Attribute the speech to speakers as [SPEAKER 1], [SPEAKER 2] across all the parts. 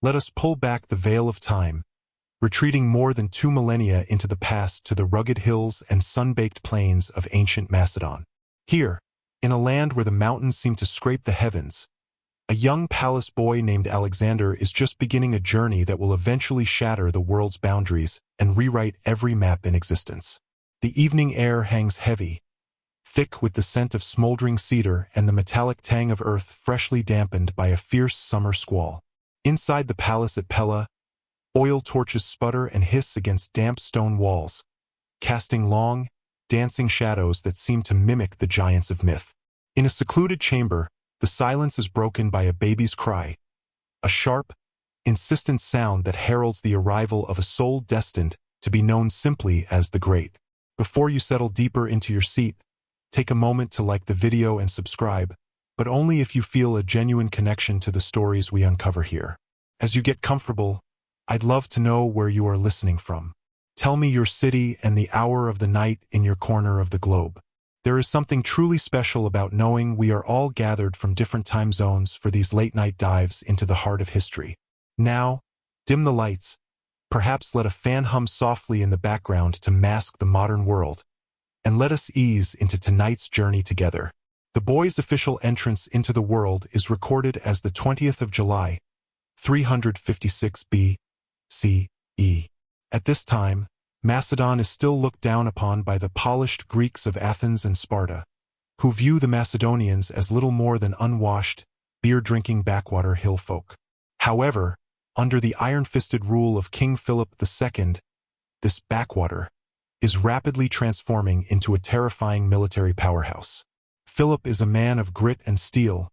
[SPEAKER 1] Let us pull back the veil of time, retreating more than 2 millennia into the past to the rugged hills and sun-baked plains of ancient Macedon. Here, in a land where the mountains seem to scrape the heavens, a young palace boy named Alexander is just beginning a journey that will eventually shatter the world's boundaries and rewrite every map in existence. The evening air hangs heavy, thick with the scent of smoldering cedar and the metallic tang of earth freshly dampened by a fierce summer squall. Inside the palace at Pella, oil torches sputter and hiss against damp stone walls, casting long, dancing shadows that seem to mimic the giants of myth. In a secluded chamber, the silence is broken by a baby's cry, a sharp, insistent sound that heralds the arrival of a soul destined to be known simply as the Great. Before you settle deeper into your seat, take a moment to like the video and subscribe, but only if you feel a genuine connection to the stories we uncover here. As you get comfortable, I'd love to know where you are listening from. Tell me your city and the hour of the night in your corner of the globe. There is something truly special about knowing we are all gathered from different time zones for these late-night dives into the heart of history. Now, dim the lights, perhaps let a fan hum softly in the background to mask the modern world, and let us ease into tonight's journey together. The boy's official entrance into the world is recorded as the 20th of July, 356 B.C.E. At this time, Macedon is still looked down upon by the polished Greeks of Athens and Sparta, who view the Macedonians as little more than unwashed, beer-drinking backwater hill folk. However, under the iron-fisted rule of King Philip II, this backwater is rapidly transforming into a terrifying military powerhouse. Philip is a man of grit and steel,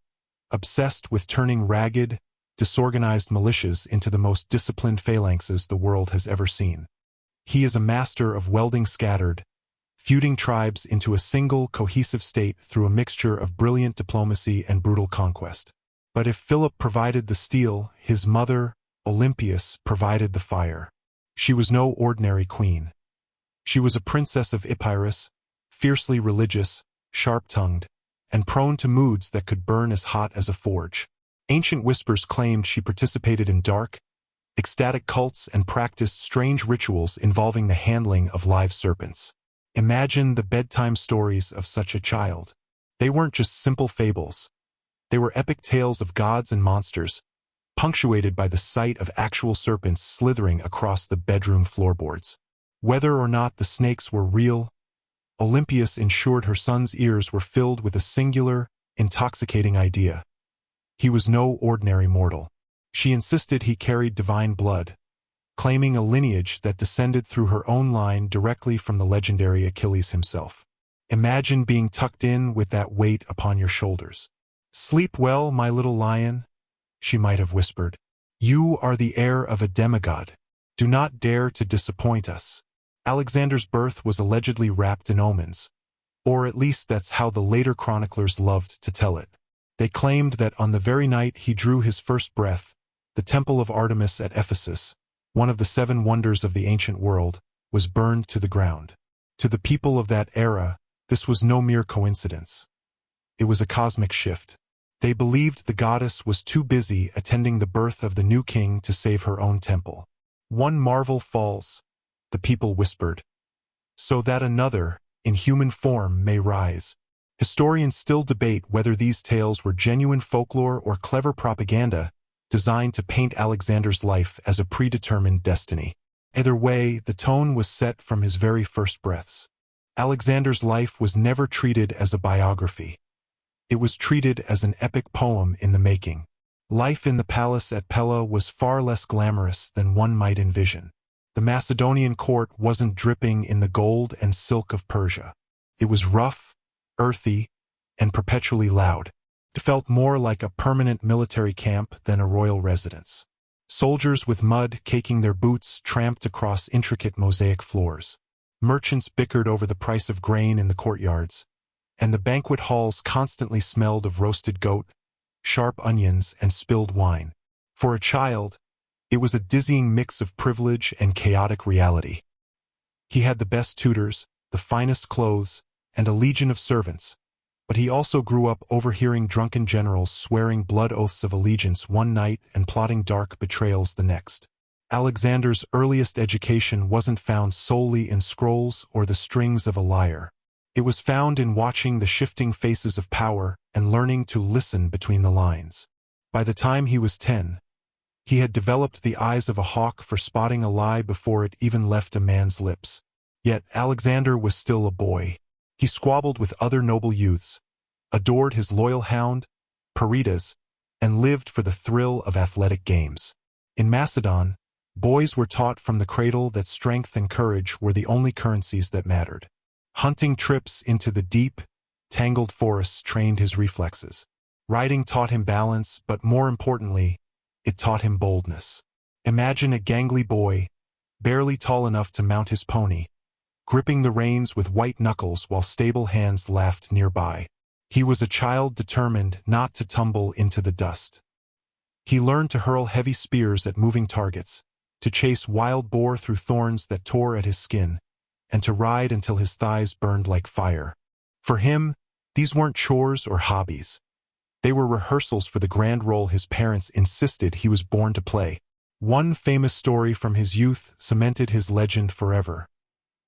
[SPEAKER 1] obsessed with turning ragged, disorganized militias into the most disciplined phalanxes the world has ever seen. He is a master of welding scattered, feuding tribes into a single, cohesive state through a mixture of brilliant diplomacy and brutal conquest. But if Philip provided the steel, his mother, Olympias, provided the fire. She was no ordinary queen. She was a princess of Epirus, fiercely religious, sharp-tongued, and prone to moods that could burn as hot as a forge. Ancient whispers claimed she participated in dark, ecstatic cults and practiced strange rituals involving the handling of live serpents. Imagine the bedtime stories of such a child. They weren't just simple fables. They were epic tales of gods and monsters, punctuated by the sight of actual serpents slithering across the bedroom floorboards. Whether or not the snakes were real, Olympias ensured her son's ears were filled with a singular, intoxicating idea. He was no ordinary mortal. She insisted he carried divine blood, claiming a lineage that descended through her own line directly from the legendary Achilles himself. Imagine being tucked in with that weight upon your shoulders. "Sleep well, my little lion," she might have whispered. "You are the heir of a demigod. Do not dare to disappoint us." Alexander's birth was allegedly wrapped in omens, or at least that's how the later chroniclers loved to tell it. They claimed that on the very night he drew his first breath, the temple of Artemis at Ephesus, one of the 7 wonders of the ancient world, was burned to the ground. To the people of that era, this was no mere coincidence. It was a cosmic shift. They believed the goddess was too busy attending the birth of the new king to save her own temple. One marvel falls, the people whispered, so that another, in human form, may rise. Historians still debate whether these tales were genuine folklore or clever propaganda designed to paint Alexander's life as a predetermined destiny. Either way, the tone was set from his very first breaths. Alexander's life was never treated as a biography. It was treated as an epic poem in the making. Life in the palace at Pella was far less glamorous than one might envision. The Macedonian court wasn't dripping in the gold and silk of Persia. It was rough, earthy, and perpetually loud. It felt more like a permanent military camp than a royal residence. Soldiers with mud caking their boots tramped across intricate mosaic floors. Merchants bickered over the price of grain in the courtyards, and the banquet halls constantly smelled of roasted goat, sharp onions, and spilled wine. For a child, it was a dizzying mix of privilege and chaotic reality. He had the best tutors, the finest clothes, and a legion of servants, But he also grew up overhearing drunken generals swearing blood oaths of allegiance one night and plotting dark betrayals the next. Alexander's earliest education wasn't found solely in scrolls or the strings of a lyre. It was found in watching the shifting faces of power and learning to listen between the lines. By the time he was 10, he had developed the eyes of a hawk for spotting a lie before it even left a man's lips. Yet Alexander was still a boy. He squabbled with other noble youths, adored his loyal hound, Peritas, and lived for the thrill of athletic games. In Macedon, boys were taught from the cradle that strength and courage were the only currencies that mattered. Hunting trips into the deep, tangled forests trained his reflexes. Riding taught him balance, but more importantly, it taught him boldness. Imagine a gangly boy, barely tall enough to mount his pony, gripping the reins with white knuckles while stable hands laughed nearby. He was a child determined not to tumble into the dust. He learned to hurl heavy spears at moving targets, to chase wild boar through thorns that tore at his skin, and to ride until his thighs burned like fire. For him, these weren't chores or hobbies. They were rehearsals for the grand role his parents insisted he was born to play. One famous story from his youth cemented his legend forever: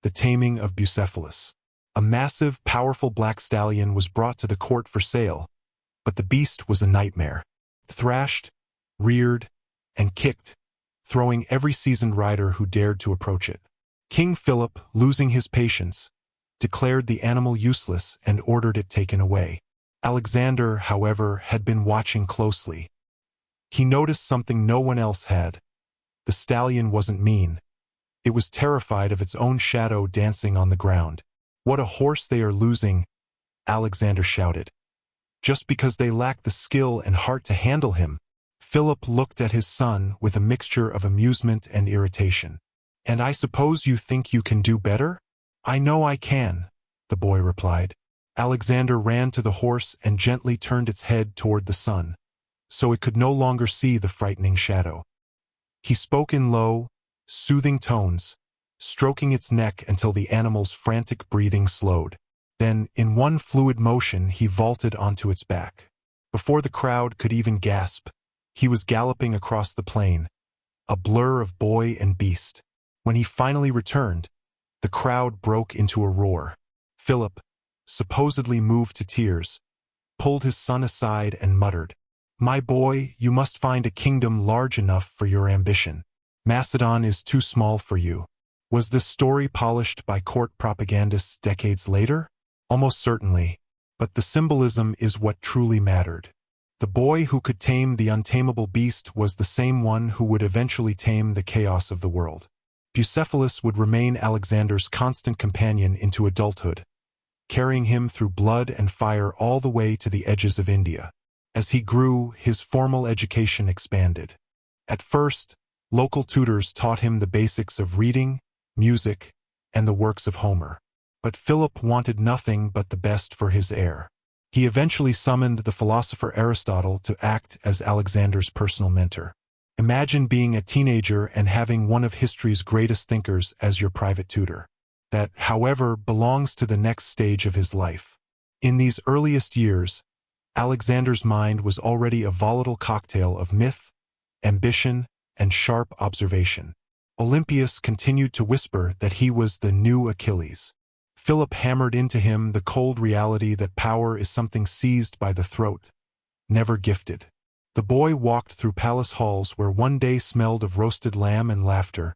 [SPEAKER 1] the taming of Bucephalus. A massive, powerful black stallion was brought to the court for sale, but the beast was a nightmare. Thrashed, reared, and kicked, throwing every seasoned rider who dared to approach it. King Philip, losing his patience, declared the animal useless and ordered it taken away. Alexander, however, had been watching closely. He noticed something no one else had. The stallion wasn't mean. It was terrified of its own shadow dancing on the ground. "What a horse they are losing," Alexander shouted. "Just because they lack the skill and heart to handle him." Philip looked at his son with a mixture of amusement and irritation. "And I suppose you think you can do better?" "I know I can," the boy replied. Alexander ran to the horse and gently turned its head toward the sun, so it could no longer see the frightening shadow. He spoke in low, soothing tones, stroking its neck until the animal's frantic breathing slowed. Then, in one fluid motion, he vaulted onto its back. Before the crowd could even gasp, he was galloping across the plain, a blur of boy and beast. When he finally returned, the crowd broke into a roar. Philip, supposedly moved to tears, pulled his son aside and muttered, "My boy, you must find a kingdom large enough for your ambition. Macedon is too small for you." Was this story polished by court propagandists decades later? Almost certainly, but the symbolism is what truly mattered. The boy who could tame the untamable beast was the same one who would eventually tame the chaos of the world. Bucephalus would remain Alexander's constant companion into adulthood, carrying him through blood and fire all the way to the edges of India. As he grew, his formal education expanded. At first, local tutors taught him the basics of reading, music, and the works of Homer. But Philip wanted nothing but the best for his heir. He eventually summoned the philosopher Aristotle to act as Alexander's personal mentor. Imagine being a teenager and having one of history's greatest thinkers as your private tutor. That, however, belongs to the next stage of his life. In these earliest years, Alexander's mind was already a volatile cocktail of myth, ambition, and sharp observation. Olympias continued to whisper that he was the new Achilles. Philip hammered into him the cold reality that power is something seized by the throat, never gifted. The boy walked through palace halls where one day smelled of roasted lamb and laughter,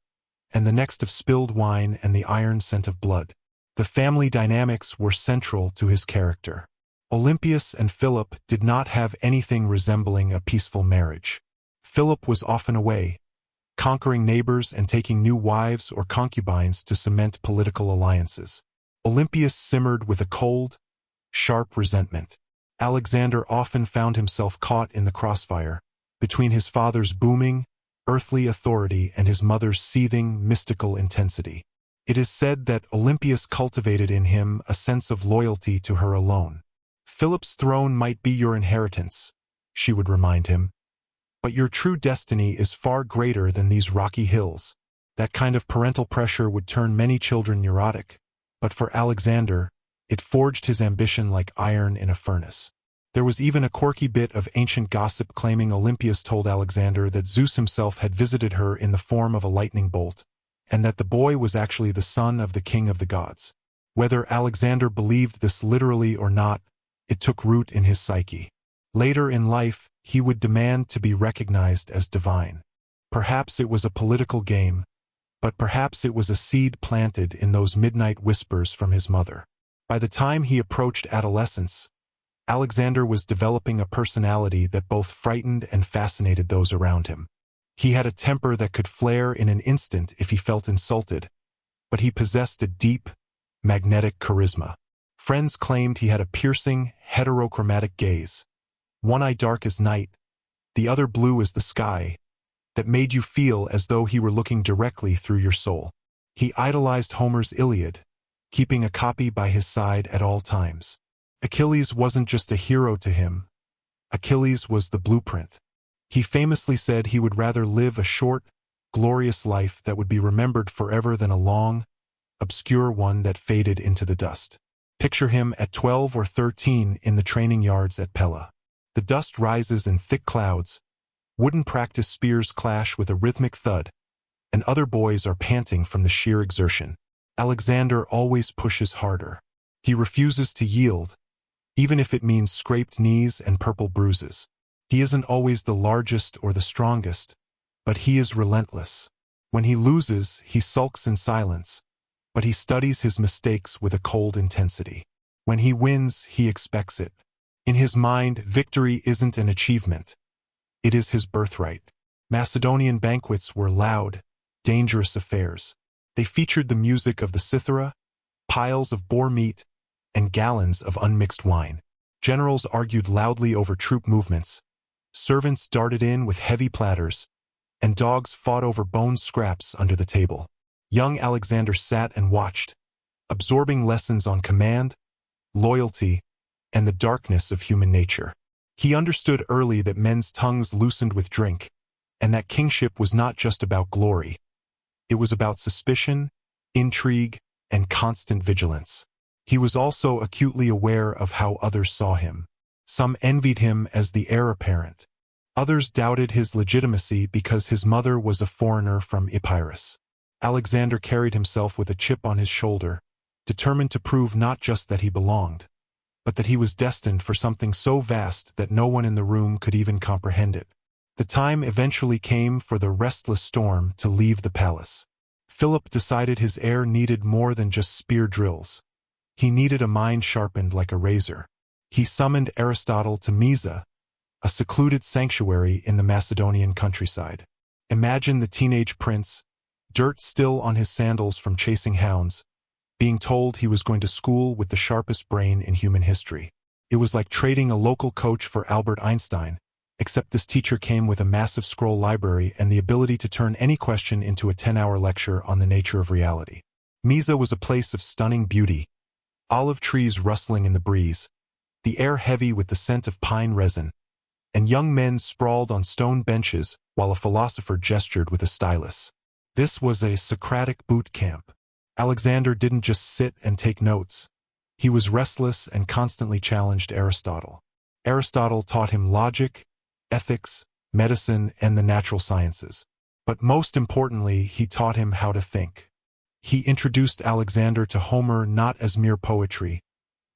[SPEAKER 1] and the next of spilled wine and the iron scent of blood. The family dynamics were central to his character. Olympias and Philip did not have anything resembling a peaceful marriage. Philip was often away, conquering neighbors and taking new wives or concubines to cement political alliances. Olympias simmered with a cold, sharp resentment. Alexander often found himself caught in the crossfire, between his father's booming, earthly authority and his mother's seething, mystical intensity. It is said that Olympias cultivated in him a sense of loyalty to her alone. "Philip's throne might be your inheritance," she would remind him, "but your true destiny is far greater than these rocky hills." That kind of parental pressure would turn many children neurotic, but for Alexander, It forged his ambition like iron in a furnace. There was even a quirky bit of ancient gossip claiming Olympias told Alexander that Zeus himself had visited her in the form of a lightning bolt, and that the boy was actually the son of the king of the gods. Whether Alexander believed this literally or not, it took root in his psyche. Later in life, he would demand to be recognized as divine. Perhaps it was a political game, but perhaps it was a seed planted in those midnight whispers from his mother. By the time he approached adolescence, Alexander was developing a personality that both frightened and fascinated those around him. He had a temper that could flare in an instant if he felt insulted, but he possessed a deep, magnetic charisma. Friends claimed he had a piercing, heterochromatic gaze, one eye dark as night, the other blue as the sky, that made you feel as though he were looking directly through your soul. He idolized Homer's Iliad, keeping a copy by his side at all times. Achilles wasn't just a hero to him. Achilles was the blueprint. He famously said he would rather live a short, glorious life that would be remembered forever than a long, obscure one that faded into the dust. Picture him at 12 or 13 in the training yards at Pella. The dust rises in thick clouds, wooden practice spears clash with a rhythmic thud, and other boys are panting from the sheer exertion. Alexander always pushes harder. He refuses to yield, even if it means scraped knees and purple bruises. He isn't always the largest or the strongest, but he is relentless. When he loses, he sulks in silence, but he studies his mistakes with a cold intensity. When he wins, he expects it. In his mind, victory isn't an achievement. It is his birthright. Macedonian banquets were loud, dangerous affairs. They featured the music of the cithara, piles of boar meat, and gallons of unmixed wine. Generals argued loudly over troop movements. Servants darted in with heavy platters, and dogs fought over bone scraps under the table. Young Alexander sat and watched, absorbing lessons on command, loyalty, and the darkness of human nature. He understood early that men's tongues loosened with drink, and that kingship was not just about glory. It was about suspicion, intrigue, and constant vigilance. He was also acutely aware of how others saw him. Some envied him as the heir apparent. Others doubted his legitimacy because his mother was a foreigner from Epirus. Alexander carried himself with a chip on his shoulder, determined to prove not just that he belonged, but that he was destined for something so vast that no one in the room could even comprehend it. The time eventually came for the restless storm to leave the palace. Philip decided his heir needed more than just spear drills. He needed a mind sharpened like a razor. He summoned Aristotle to Mysa, a secluded sanctuary in the Macedonian countryside. Imagine the teenage prince, dirt still on his sandals from chasing hounds, being told he was going to school with the sharpest brain in human history. It was like trading a local coach for Albert Einstein, except this teacher came with a massive scroll library and the ability to turn any question into a 10-hour lecture on the nature of reality. Mysa was a place of stunning beauty, olive trees rustling in the breeze, the air heavy with the scent of pine resin, and young men sprawled on stone benches while a philosopher gestured with a stylus. This was a Socratic boot camp. Alexander didn't just sit and take notes. He was restless and constantly challenged Aristotle. Aristotle taught him logic, ethics, medicine, and the natural sciences. But most importantly, he taught him how to think. He introduced Alexander to Homer not as mere poetry,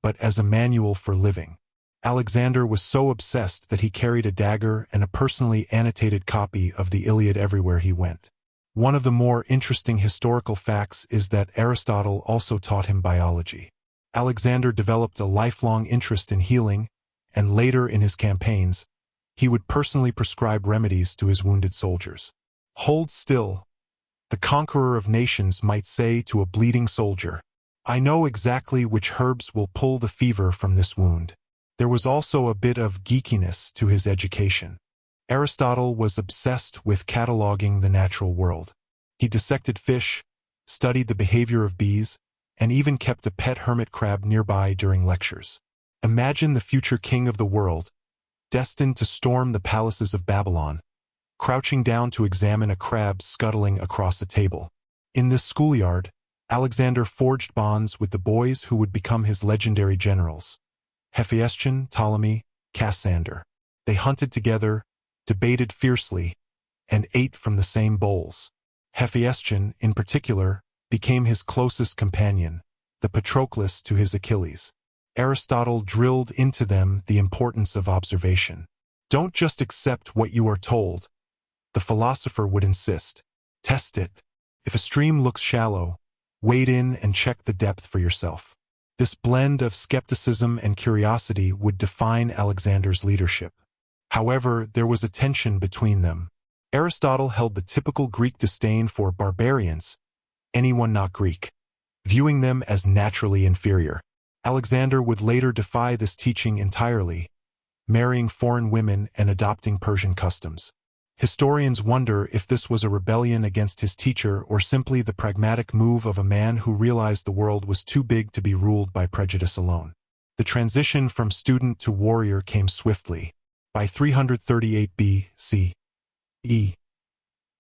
[SPEAKER 1] but as a manual for living. Alexander was so obsessed that he carried a dagger and a personally annotated copy of the Iliad everywhere he went. One of the more interesting historical facts is that Aristotle also taught him biology. Alexander developed a lifelong interest in healing, and later in his campaigns, he would personally prescribe remedies to his wounded soldiers. Hold still, the conqueror of nations might say to a bleeding soldier. I know exactly which herbs will pull the fever from this wound. There was also a bit of geekiness to his education. Aristotle was obsessed with cataloging the natural world. He dissected fish, studied the behavior of bees, and even kept a pet hermit crab nearby during lectures. Imagine the future king of the world, destined to storm the palaces of Babylon, crouching down to examine a crab scuttling across a table. In this schoolyard, Alexander forged bonds with the boys who would become his legendary generals: Hephaestion, Ptolemy, Cassander. They hunted together, debated fiercely, and ate from the same bowls. Hephaestion, in particular, became his closest companion, the Patroclus to his Achilles. Aristotle drilled into them the importance of observation. Don't just accept what you are told, the philosopher would insist. Test it. If a stream looks shallow, wade in and check the depth for yourself. This blend of skepticism and curiosity would define Alexander's leadership. However, there was a tension between them. Aristotle held the typical Greek disdain for barbarians, anyone not Greek, viewing them as naturally inferior. Alexander would later defy this teaching entirely, marrying foreign women and adopting Persian customs. Historians wonder if this was a rebellion against his teacher or simply the pragmatic move of a man who realized the world was too big to be ruled by prejudice alone. The transition from student to warrior came swiftly. By 338 B.C.E.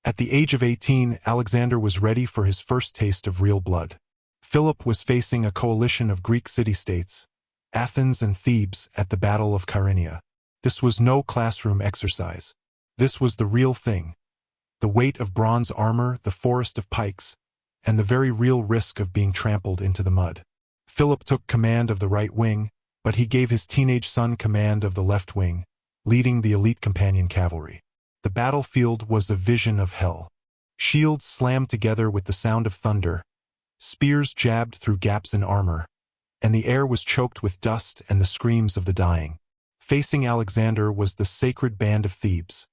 [SPEAKER 1] At the age of 18, Alexander was ready for his first taste of real blood. Philip was facing a coalition of Greek city-states, Athens and Thebes, at the Battle of Chaeronea. This was no classroom exercise. This was the real thing. The weight of bronze armor, the forest of pikes, and the very real risk of being trampled into the mud. Philip took command of the right wing, but he gave his teenage son command of the left wing, leading the elite companion cavalry. The battlefield was a vision of hell. Shields slammed together with the sound of thunder, spears jabbed through gaps in armor, and the air was choked with dust and the screams of the dying. Facing Alexander was the sacred band of Thebes,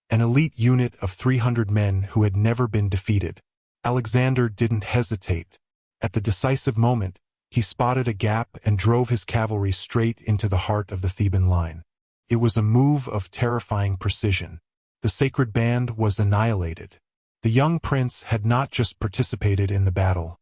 [SPEAKER 1] an elite unit of 300 men who had never been defeated. Alexander didn't hesitate. At the decisive moment, he spotted a gap and drove his cavalry straight into the heart of the Theban line. It was a move of terrifying precision. The sacred band was annihilated. The young prince had not just participated in the battle,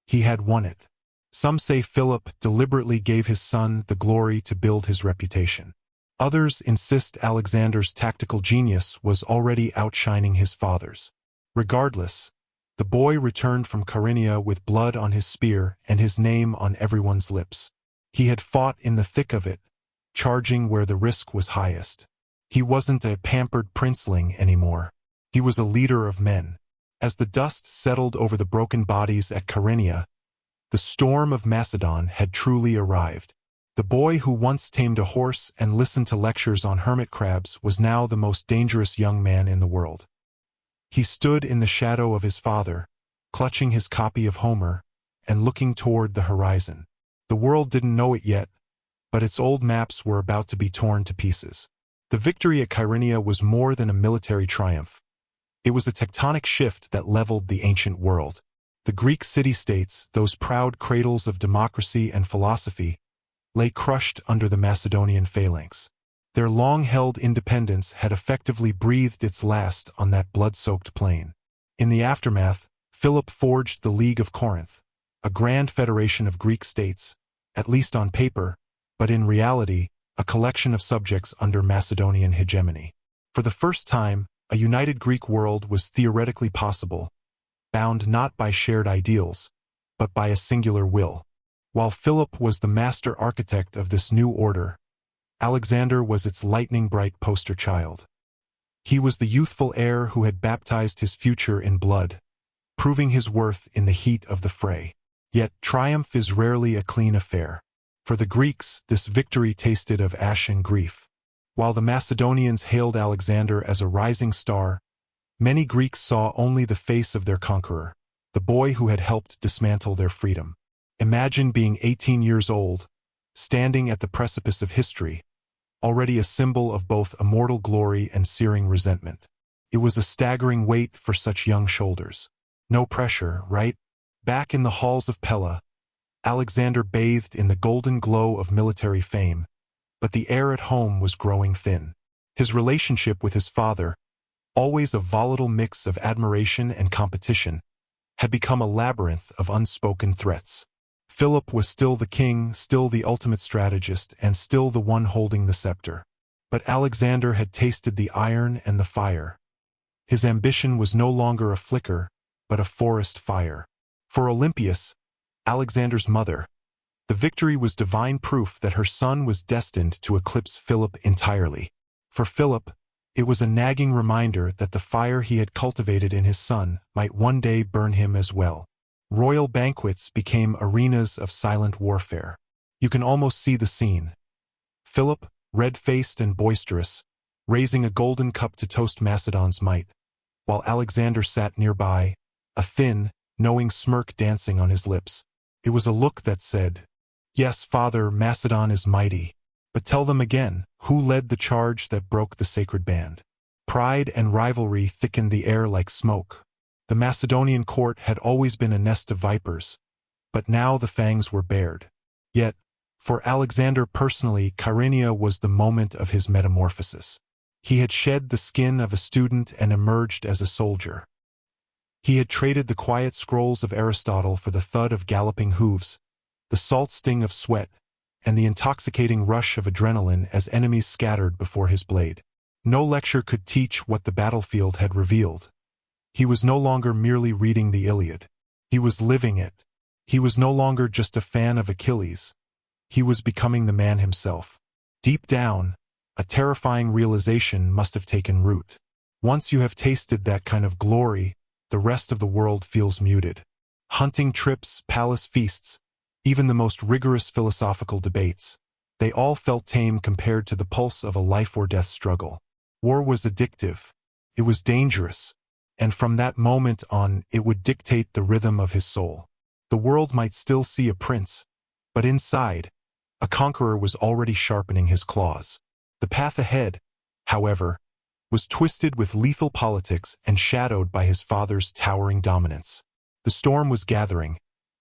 [SPEAKER 1] he had won it. Some say Philip deliberately gave his son the glory to build his reputation. Others insist Alexander's tactical genius was already outshining his father's. Regardless, the boy returned from Chaeronea with blood on his spear and his name on everyone's lips. He had fought in the thick of it, charging where the risk was highest. He wasn't a pampered princeling anymore. He was a leader of men. As the dust settled over the broken bodies at Chaeronea, the storm of Macedon had truly arrived. The boy who once tamed a horse and listened to lectures on hermit crabs was now the most dangerous young man in the world. He stood in the shadow of his father, clutching his copy of Homer, and looking toward the horizon. The world didn't know it yet, but its old maps were about to be torn to pieces. The victory at Chaeronea was more than a military triumph. It was a tectonic shift that leveled the ancient world. The Greek city-states, those proud cradles of democracy and philosophy, lay crushed under the Macedonian phalanx. Their long-held independence had effectively breathed its last on that blood-soaked plain. In the aftermath, Philip forged the League of Corinth, a grand federation of Greek states, at least on paper, but in reality, a collection of subjects under Macedonian hegemony. For the first time, a united Greek world was theoretically possible, bound not by shared ideals, but by a singular will. While Philip was the master architect of this new order, Alexander was its lightning-bright poster child. He was the youthful heir who had baptized his future in blood, proving his worth in the heat of the fray. Yet triumph is rarely a clean affair. For the Greeks, this victory tasted of ash and grief. While the Macedonians hailed Alexander as a rising star, many Greeks saw only the face of their conqueror, the boy who had helped dismantle their freedom. Imagine being 18 years old, standing at the precipice of history, already a symbol of both immortal glory and searing resentment. It was a staggering weight for such young shoulders. No pressure, right? Back in the halls of Pella, Alexander bathed in the golden glow of military fame, but the air at home was growing thin. His relationship with his father, always a volatile mix of admiration and competition, had become a labyrinth of unspoken threats. Philip was still the king, still the ultimate strategist, and still the one holding the scepter. But Alexander had tasted the iron and the fire. His ambition was no longer a flicker, but a forest fire. For Olympias, Alexander's mother, the victory was divine proof that her son was destined to eclipse Philip entirely. For Philip, it was a nagging reminder that the fire he had cultivated in his son might one day burn him as well. Royal banquets became arenas of silent warfare. You can almost see the scene. Philip, red-faced and boisterous, raising a golden cup to toast Macedon's might, while Alexander sat nearby, a thin, knowing smirk dancing on his lips. It was a look that said, "Yes, father, Macedon is mighty. But tell them again, who led the charge that broke the sacred band?" Pride and rivalry thickened the air like smoke. The Macedonian court had always been a nest of vipers, but now the fangs were bared. Yet, for Alexander personally, Kyrenia was the moment of his metamorphosis. He had shed the skin of a student and emerged as a soldier. He had traded the quiet scrolls of Aristotle for the thud of galloping hooves, the salt sting of sweat, and the intoxicating rush of adrenaline as enemies scattered before his blade. No lecture could teach what the battlefield had revealed. He was no longer merely reading the Iliad. He was living it. He was no longer just a fan of Achilles. He was becoming the man himself. Deep down, a terrifying realization must have taken root. Once you have tasted that kind of glory, the rest of the world feels muted. Hunting trips, palace feasts, even the most rigorous philosophical debates, they all felt tame compared to the pulse of a life-or-death struggle. War was addictive. It was dangerous. And from that moment on, it would dictate the rhythm of his soul. The world might still see a prince, but inside, a conqueror was already sharpening his claws. The path ahead, however, was twisted with lethal politics and shadowed by his father's towering dominance. The storm was gathering,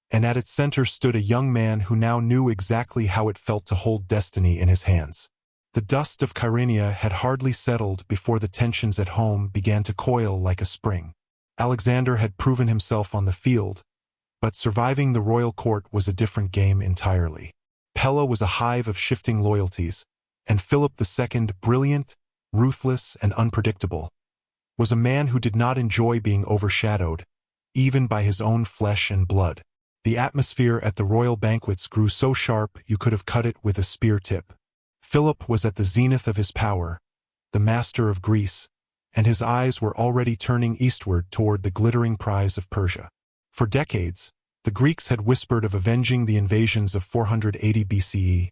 [SPEAKER 1] and at its center stood a young man who now knew exactly how it felt to hold destiny in his hands. The dust of Kyrenia had hardly settled before the tensions at home began to coil like a spring. Alexander had proven himself on the field, but surviving the royal court was a different game entirely. Pella was a hive of shifting loyalties, and Philip II, brilliant, ruthless, and unpredictable, was a man who did not enjoy being overshadowed, even by his own flesh and blood. The atmosphere at the royal banquets grew so sharp you could have cut it with a spear tip. Philip was at the zenith of his power, the master of Greece, and his eyes were already turning eastward toward the glittering prize of Persia. For decades, the Greeks had whispered of avenging the invasions of 480 BCE,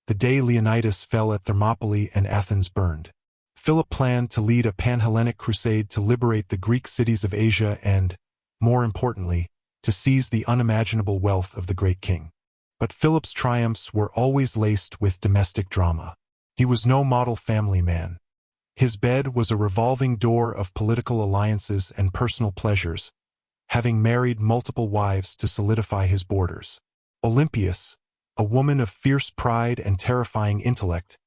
[SPEAKER 1] the day Leonidas fell at Thermopylae and Athens burned. Philip planned to lead a pan-Hellenic crusade to liberate the Greek cities of Asia and, more importantly, to seize the unimaginable wealth of the great king. But Philip's triumphs were always laced with domestic drama. He was no model family man. His bed was a revolving door of political alliances and personal pleasures, having married multiple wives to solidify his borders. Olympias, a woman of fierce pride and terrifying intellect,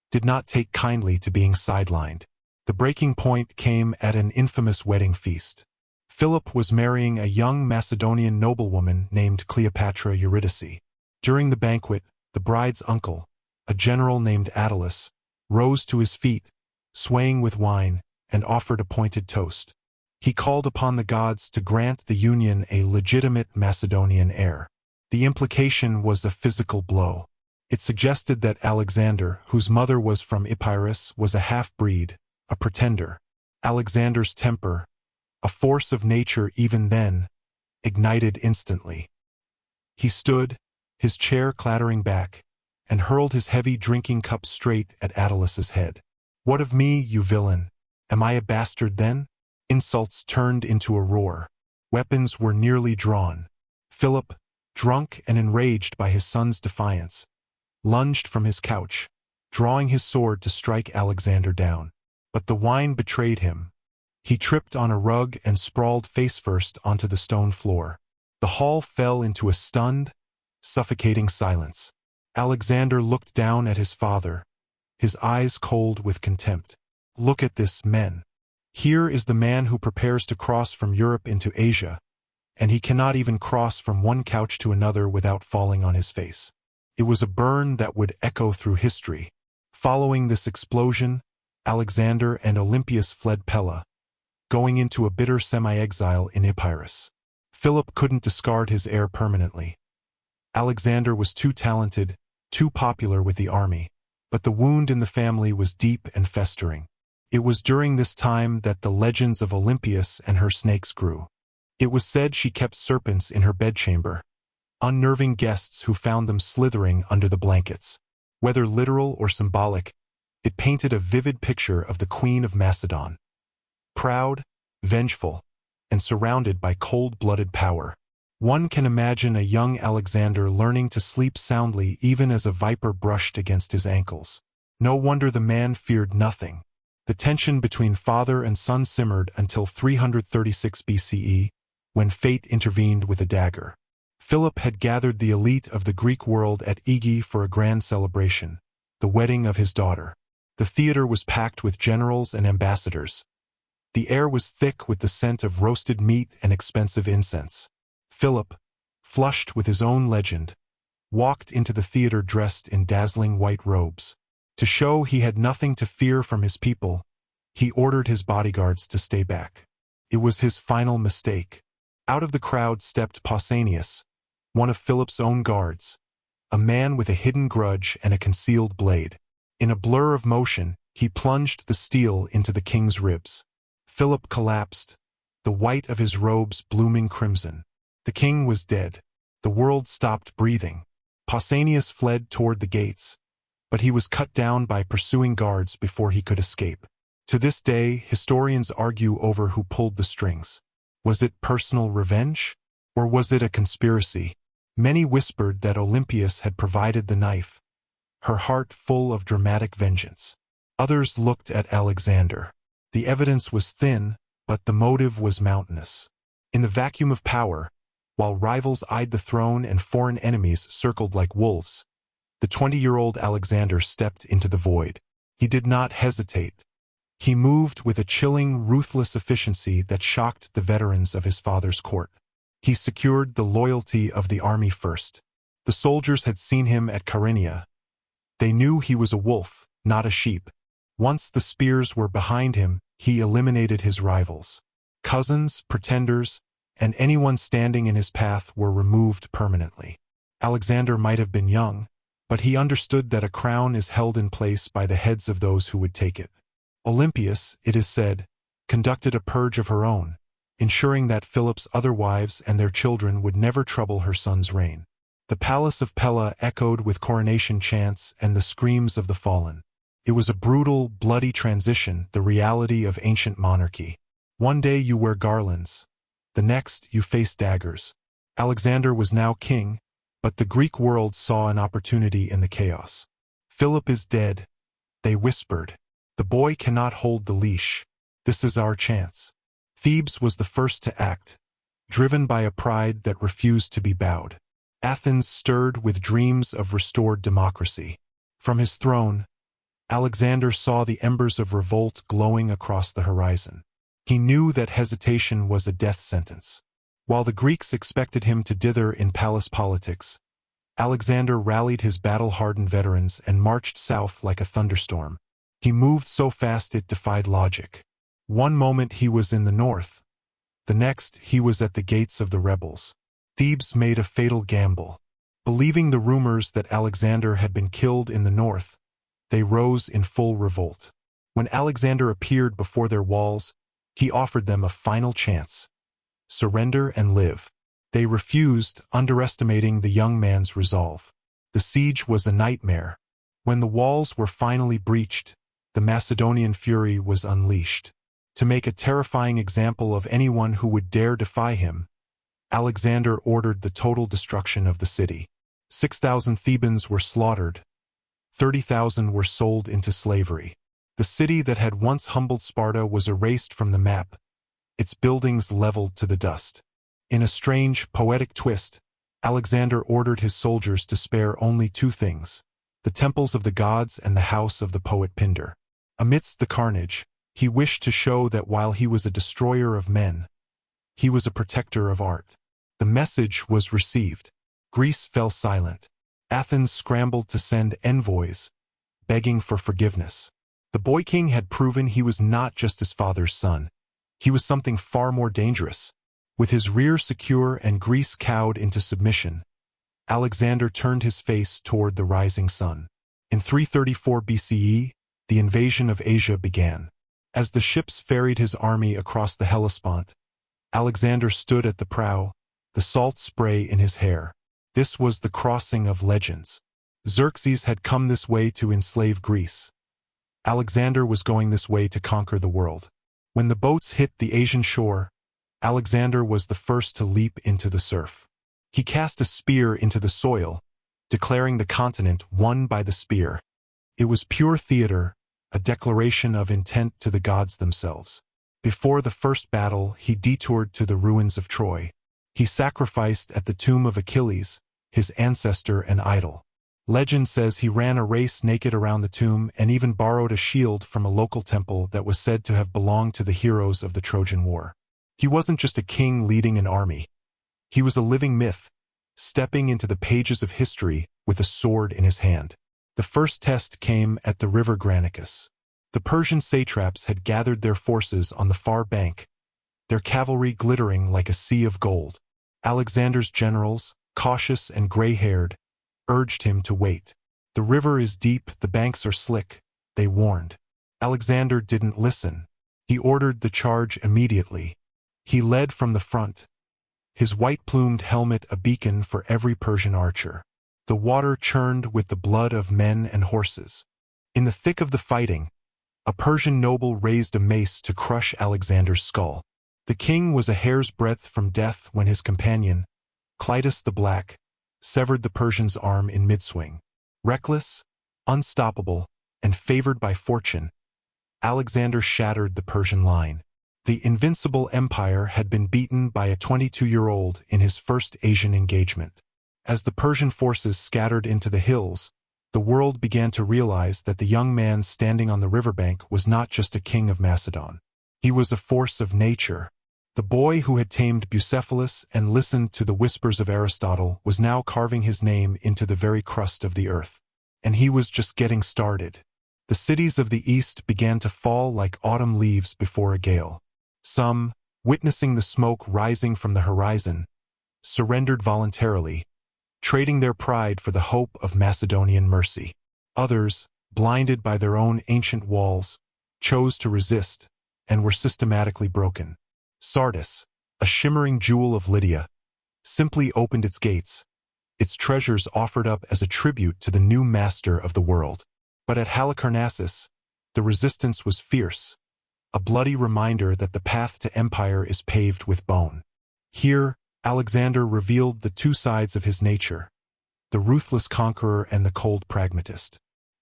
[SPEAKER 1] did not take kindly to being sidelined. The breaking point came at an infamous wedding feast. Philip was marrying a young Macedonian noblewoman named Cleopatra Eurydice. During the banquet, the bride's uncle, a general named Attalus, rose to his feet, swaying with wine, and offered a pointed toast. He called upon the gods to grant the union a legitimate Macedonian heir. The implication was a physical blow. It suggested that Alexander, whose mother was from Epirus, was a half-breed, a pretender. Alexander's temper, a force of nature even then, ignited instantly. He stood, his chair clattering back, and hurled his heavy drinking cup straight at Attalus's head. "What of me, you villain? Am I a bastard then?" Insults turned into a roar. Weapons were nearly drawn. Philip, drunk and enraged by his son's defiance, lunged from his couch, drawing his sword to strike Alexander down. But the wine betrayed him. He tripped on a rug and sprawled face-first onto the stone floor. The hall fell into a stunned, suffocating silence. Alexander looked down at his father, his eyes cold with contempt. "Look at this, men. Here is the man who prepares to cross from Europe into Asia, and he cannot even cross from one couch to another without falling on his face." It was a burn that would echo through history. Following this explosion, Alexander and Olympias fled Pella, going into a bitter semi-exile in Epirus. Philip couldn't discard his heir permanently. Alexander was too talented, too popular with the army, but the wound in the family was deep and festering. It was during this time that the legends of Olympias and her snakes grew. It was said she kept serpents in her bedchamber, unnerving guests who found them slithering under the blankets. Whether literal or symbolic, it painted a vivid picture of the Queen of Macedon. Proud, vengeful, and surrounded by cold-blooded power. One can imagine a young Alexander learning to sleep soundly even as a viper brushed against his ankles. No wonder the man feared nothing. The tension between father and son simmered until 336 BCE, when fate intervened with a dagger. Philip had gathered the elite of the Greek world at Aegae for a grand celebration, the wedding of his daughter. The theater was packed with generals and ambassadors. The air was thick with the scent of roasted meat and expensive incense. Philip, flushed with his own legend, walked into the theater dressed in dazzling white robes. To show he had nothing to fear from his people, he ordered his bodyguards to stay back. It was his final mistake. Out of the crowd stepped Pausanias, one of Philip's own guards, a man with a hidden grudge and a concealed blade. In a blur of motion, he plunged the steel into the king's ribs. Philip collapsed, the white of his robes blooming crimson. The king was dead. The world stopped breathing. Pausanias fled toward the gates, but he was cut down by pursuing guards before he could escape. To this day, historians argue over who pulled the strings. Was it personal revenge? Or was it a conspiracy? Many whispered that Olympias had provided the knife, her heart full of dramatic vengeance. Others looked at Alexander. The evidence was thin, but the motive was mountainous. In the vacuum of power, while rivals eyed the throne and foreign enemies circled like wolves, the 20-year-old Alexander stepped into the void. He did not hesitate. He moved with a chilling, ruthless efficiency that shocked the veterans of his father's court. He secured the loyalty of the army first. The soldiers had seen him at Carinthia. They knew he was a wolf, not a sheep. Once the spears were behind him, he eliminated his rivals. Cousins, pretenders, and anyone standing in his path were removed permanently. Alexander might have been young, but he understood that a crown is held in place by the heads of those who would take it. Olympias, it is said, conducted a purge of her own, ensuring that Philip's other wives and their children would never trouble her son's reign. The palace of Pella echoed with coronation chants and the screams of the fallen. It was a brutal, bloody transition, the reality of ancient monarchy. One day you wear garlands, the next you face daggers. Alexander was now king, but the Greek world saw an opportunity in the chaos. Philip is dead, they whispered. The boy cannot hold the leash. This is our chance. Thebes was the first to act, driven by a pride that refused to be bowed. Athens stirred with dreams of restored democracy. From his throne, Alexander saw the embers of revolt glowing across the horizon. He knew that hesitation was a death sentence. While the Greeks expected him to dither in palace politics, Alexander rallied his battle-hardened veterans and marched south like a thunderstorm. He moved so fast it defied logic. One moment he was in the north, the next he was at the gates of the rebels. Thebes made a fatal gamble. Believing the rumors that Alexander had been killed in the north, they rose in full revolt. When Alexander appeared before their walls, he offered them a final chance. Surrender and live. They refused, underestimating the young man's resolve. The siege was a nightmare. When the walls were finally breached, the Macedonian fury was unleashed. To make a terrifying example of anyone who would dare defy him, Alexander ordered the total destruction of the city. 6,000 Thebans were slaughtered. 30,000 were sold into slavery. The city that had once humbled Sparta was erased from the map, its buildings leveled to the dust. In a strange, poetic twist, Alexander ordered his soldiers to spare only two things: the temples of the gods and the house of the poet Pindar. Amidst the carnage, he wished to show that while he was a destroyer of men, he was a protector of art. The message was received. Greece fell silent. Athens scrambled to send envoys, begging for forgiveness. The boy king had proven he was not just his father's son. He was something far more dangerous. With his rear secure and Greece cowed into submission, Alexander turned his face toward the rising sun. In 334 BCE, the invasion of Asia began. As the ships ferried his army across the Hellespont, Alexander stood at the prow, the salt spray in his hair. This was the crossing of legends. Xerxes had come this way to enslave Greece. Alexander was going this way to conquer the world. When the boats hit the Asian shore, Alexander was the first to leap into the surf. He cast a spear into the soil, declaring the continent won by the spear. It was pure theater, a declaration of intent to the gods themselves. Before the first battle, he detoured to the ruins of Troy. He sacrificed at the tomb of Achilles, his ancestor and idol. Legend says he ran a race naked around the tomb and even borrowed a shield from a local temple that was said to have belonged to the heroes of the Trojan War. He wasn't just a king leading an army. He was a living myth, stepping into the pages of history with a sword in his hand. The first test came at the river Granicus. The Persian satraps had gathered their forces on the far bank, their cavalry glittering like a sea of gold. Alexander's generals, cautious and gray-haired, urged him to wait. The river is deep, the banks are slick, they warned. Alexander didn't listen. He ordered the charge immediately. He led from the front, his white-plumed helmet a beacon for every Persian archer. The water churned with the blood of men and horses. In the thick of the fighting, a Persian noble raised a mace to crush Alexander's skull. The king was a hair's breadth from death when his companion, Clitus the Black, severed the Persian's arm in mid-swing. Reckless, unstoppable, and favored by fortune, Alexander shattered the Persian line. The invincible empire had been beaten by a 22-year-old in his first Asian engagement. As the Persian forces scattered into the hills, the world began to realize that the young man standing on the riverbank was not just a king of Macedon. He was a force of nature. The boy who had tamed Bucephalus and listened to the whispers of Aristotle was now carving his name into the very crust of the earth. And he was just getting started. The cities of the east began to fall like autumn leaves before a gale. Some, witnessing the smoke rising from the horizon, surrendered voluntarily, trading their pride for the hope of Macedonian mercy. Others, blinded by their own ancient walls, chose to resist and were systematically broken. Sardis, a shimmering jewel of Lydia, simply opened its gates, its treasures offered up as a tribute to the new master of the world. But at Halicarnassus, the resistance was fierce, a bloody reminder that the path to empire is paved with bone. Here, Alexander revealed the two sides of his nature, the ruthless conqueror and the cold pragmatist.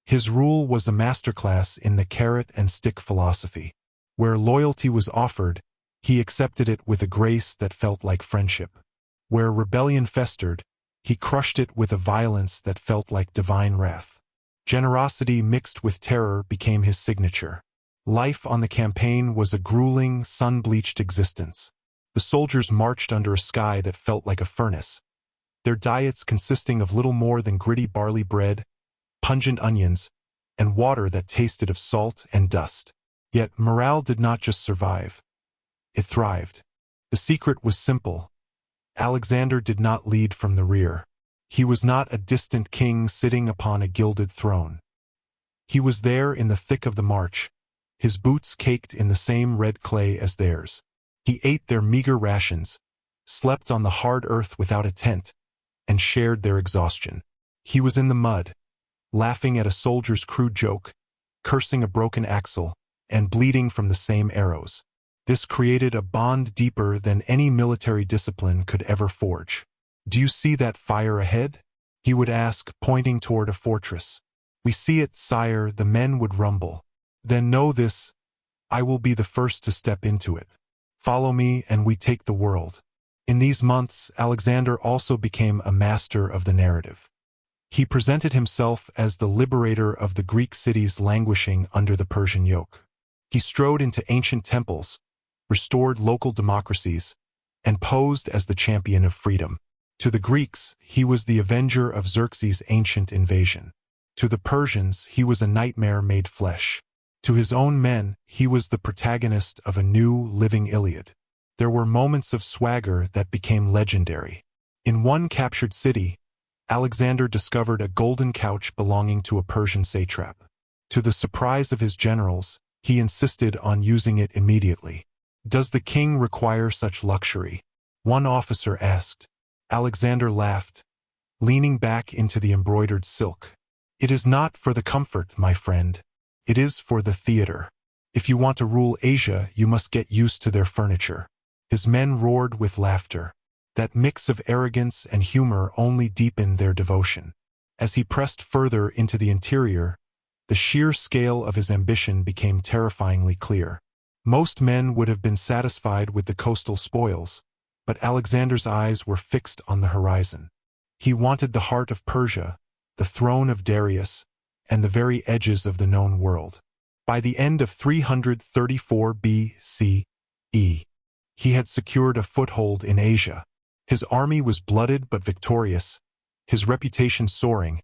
[SPEAKER 1] His rule was a masterclass in the carrot-and-stick philosophy. Where loyalty was offered, he accepted it with a grace that felt like friendship. Where rebellion festered, he crushed it with a violence that felt like divine wrath. Generosity mixed with terror became his signature. Life on the campaign was a grueling, sun-bleached existence. The soldiers marched under a sky that felt like a furnace, their diets consisting of little more than gritty barley bread, pungent onions, and water that tasted of salt and dust. Yet morale did not just survive. It thrived. The secret was simple. Alexander did not lead from the rear. He was not a distant king sitting upon a gilded throne. He was there in the thick of the march, his boots caked in the same red clay as theirs. He ate their meager rations, slept on the hard earth without a tent, and shared their exhaustion. He was in the mud, laughing at a soldier's crude joke, cursing a broken axle, and bleeding from the same arrows. This created a bond deeper than any military discipline could ever forge. "Do you see that fire ahead?" he would ask, pointing toward a fortress. "We see it, sire," the men would rumble. "Then know this, I will be the first to step into it. Follow me and we take the world." In these months, Alexander also became a master of the narrative. He presented himself as the liberator of the Greek cities languishing under the Persian yoke. He strode into ancient temples, restored local democracies, and posed as the champion of freedom. To the Greeks, he was the avenger of Xerxes' ancient invasion. To the Persians, he was a nightmare made flesh. To his own men, he was the protagonist of a new, living Iliad. There were moments of swagger that became legendary. In one captured city, Alexander discovered a golden couch belonging to a Persian satrap. To the surprise of his generals, he insisted on using it immediately. "Does the king require such luxury?" one officer asked. Alexander laughed, leaning back into the embroidered silk. "It is not for the comfort, my friend. It is for the theater. If you want to rule Asia, you must get used to their furniture." His men roared with laughter. That mix of arrogance and humor only deepened their devotion. As he pressed further into the interior, the sheer scale of his ambition became terrifyingly clear. Most men would have been satisfied with the coastal spoils, but Alexander's eyes were fixed on the horizon. He wanted the heart of Persia, the throne of Darius, and the very edges of the known world. By the end of 334 BCE, he had secured a foothold in Asia. His army was blooded but victorious, his reputation soaring,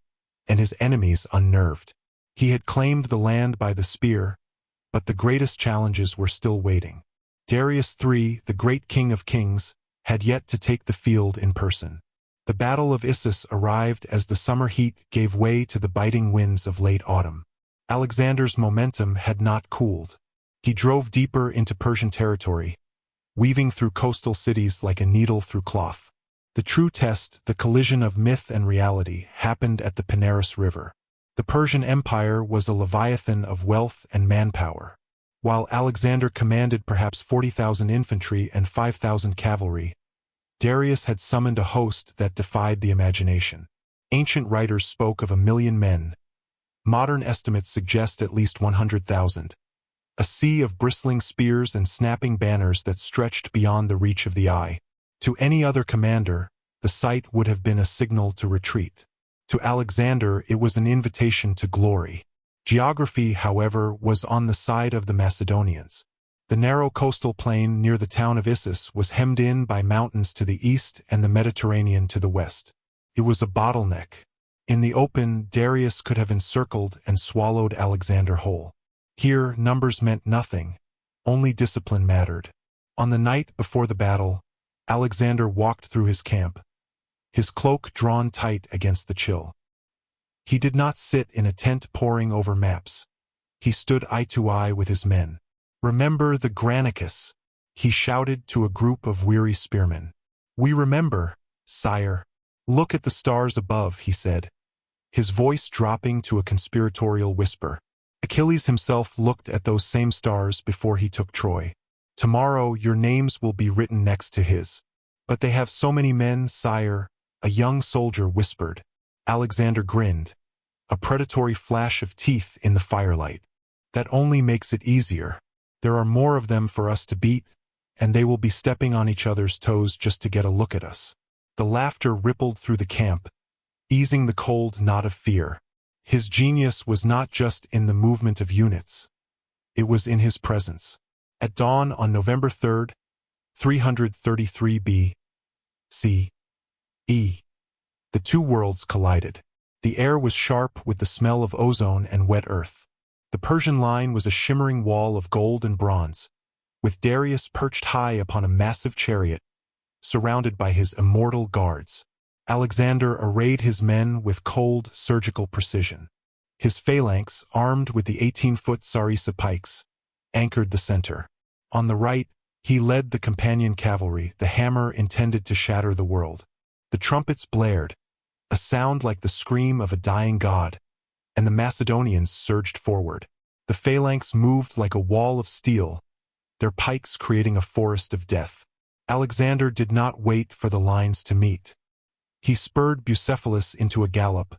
[SPEAKER 1] and his enemies unnerved. He had claimed the land by the spear, but the greatest challenges were still waiting. Darius III, the great king of kings, had yet to take the field in person. The Battle of Issus arrived as the summer heat gave way to the biting winds of late autumn. Alexander's momentum had not cooled. He drove deeper into Persian territory, weaving through coastal cities like a needle through cloth. The true test, the collision of myth and reality, happened at the Panaris River. The Persian Empire was a leviathan of wealth and manpower. While Alexander commanded perhaps 40,000 infantry and 5,000 cavalry, Darius had summoned a host that defied the imagination. Ancient writers spoke of 1,000,000 men. Modern estimates suggest at least 100,000. A sea of bristling spears and snapping banners that stretched beyond the reach of the eye. To any other commander, the sight would have been a signal to retreat. To Alexander, it was an invitation to glory. Geography, however, was on the side of the Macedonians. The narrow coastal plain near the town of Issus was hemmed in by mountains to the east and the Mediterranean to the west. It was a bottleneck. In the open, Darius could have encircled and swallowed Alexander whole. Here, numbers meant nothing. Only discipline mattered. On the night before the battle, Alexander walked through his camp, his cloak drawn tight against the chill. He did not sit in a tent poring over maps. He stood eye to eye with his men. "Remember the Granicus," he shouted to a group of weary spearmen. "We remember, sire. Look at the stars above," he said, his voice dropping to a conspiratorial whisper. Achilles himself looked at those same stars before he took Troy. "Tomorrow your names will be written next to his." "But they have so many men, sire," a young soldier whispered. Alexander grinned, a predatory flash of teeth in the firelight. "That only makes it easier. There are more of them for us to beat, and they will be stepping on each other's toes just to get a look at us." The laughter rippled through the camp, easing the cold knot of fear. His genius was not just in the movement of units. It was in his presence. At dawn on November 3rd, 333 B.C. The two worlds collided. The air was sharp with the smell of ozone and wet earth. The Persian line was a shimmering wall of gold and bronze, with Darius perched high upon a massive chariot, surrounded by his immortal guards. Alexander arrayed his men with cold, surgical precision. His phalanx, armed with the 18-foot sarissa pikes, anchored the center. On the right, he led the companion cavalry, the hammer intended to shatter the world. The trumpets blared, a sound like the scream of a dying god, and the Macedonians surged forward. The phalanx moved like a wall of steel, their pikes creating a forest of death. Alexander did not wait for the lines to meet. He spurred Bucephalus into a gallop,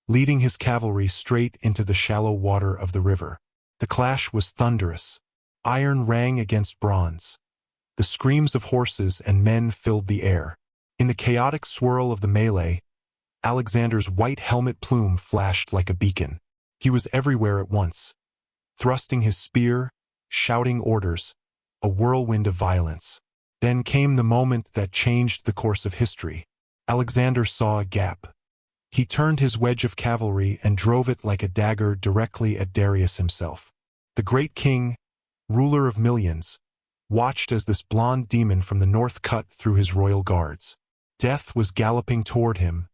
[SPEAKER 1] leading his cavalry straight into the shallow water of the river. The clash was thunderous. Iron rang against bronze. The screams of horses and men filled the air. In the chaotic swirl of the melee, Alexander's white helmet plume flashed like a beacon. He was everywhere at once, thrusting his spear, shouting orders, a whirlwind of violence. Then came the moment that changed the course of history. Alexander saw a gap. He turned his wedge of cavalry and drove it like a dagger directly at Darius himself. The great king, ruler of millions, watched as this blonde demon from the north cut through his royal guards. Death was galloping toward him,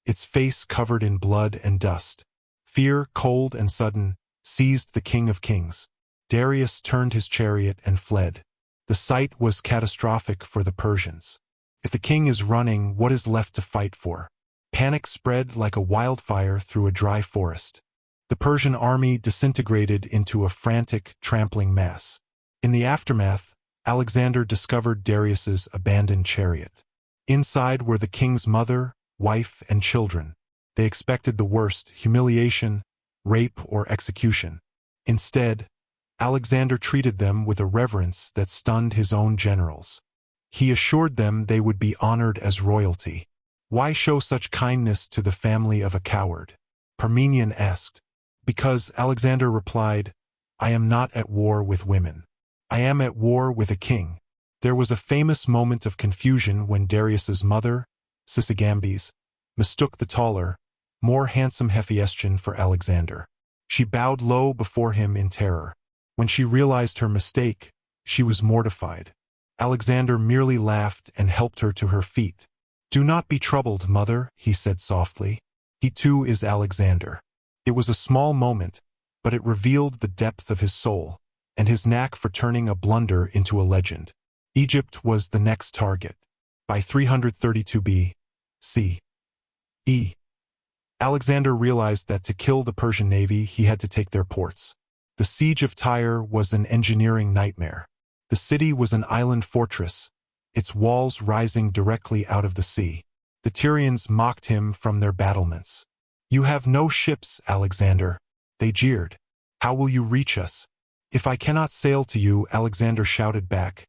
[SPEAKER 1] its face covered in blood and dust. Fear, cold and sudden, seized the King of Kings. Darius turned his chariot and fled. The sight was catastrophic for the Persians. If the king is running, what is left to fight for? Panic spread like a wildfire through a dry forest. The Persian army disintegrated into a frantic, trampling mass. In the aftermath, Alexander discovered Darius's abandoned chariot. Inside were the king's mother, wife, and children. They expected the worst: humiliation, rape, or execution. Instead, Alexander treated them with a reverence that stunned his own generals. He assured them they would be honored as royalty. Why show such kindness to the family of a coward? Parmenion asked. Because, Alexander replied, I am not at war with women. I am at war with a king. There was a famous moment of confusion when Darius's mother, Sisygambes, mistook the taller, more handsome Hephaestion for Alexander. She bowed low before him in terror. When she realized her mistake, she was mortified. Alexander merely laughed and helped her to her feet. Do not be troubled, mother, he said softly. He too is Alexander. It was a small moment, but it revealed the depth of his soul, and his knack for turning a blunder into a legend. Egypt was the next target. By 332 B.C. Alexander realized that to kill the Persian navy he had to take their ports. The siege of Tyre was an engineering nightmare. The city was an island fortress, its walls rising directly out of the sea. The Tyrians mocked him from their battlements. You have no ships, Alexander, they jeered. How will you reach us? If I cannot sail to you, Alexander shouted back,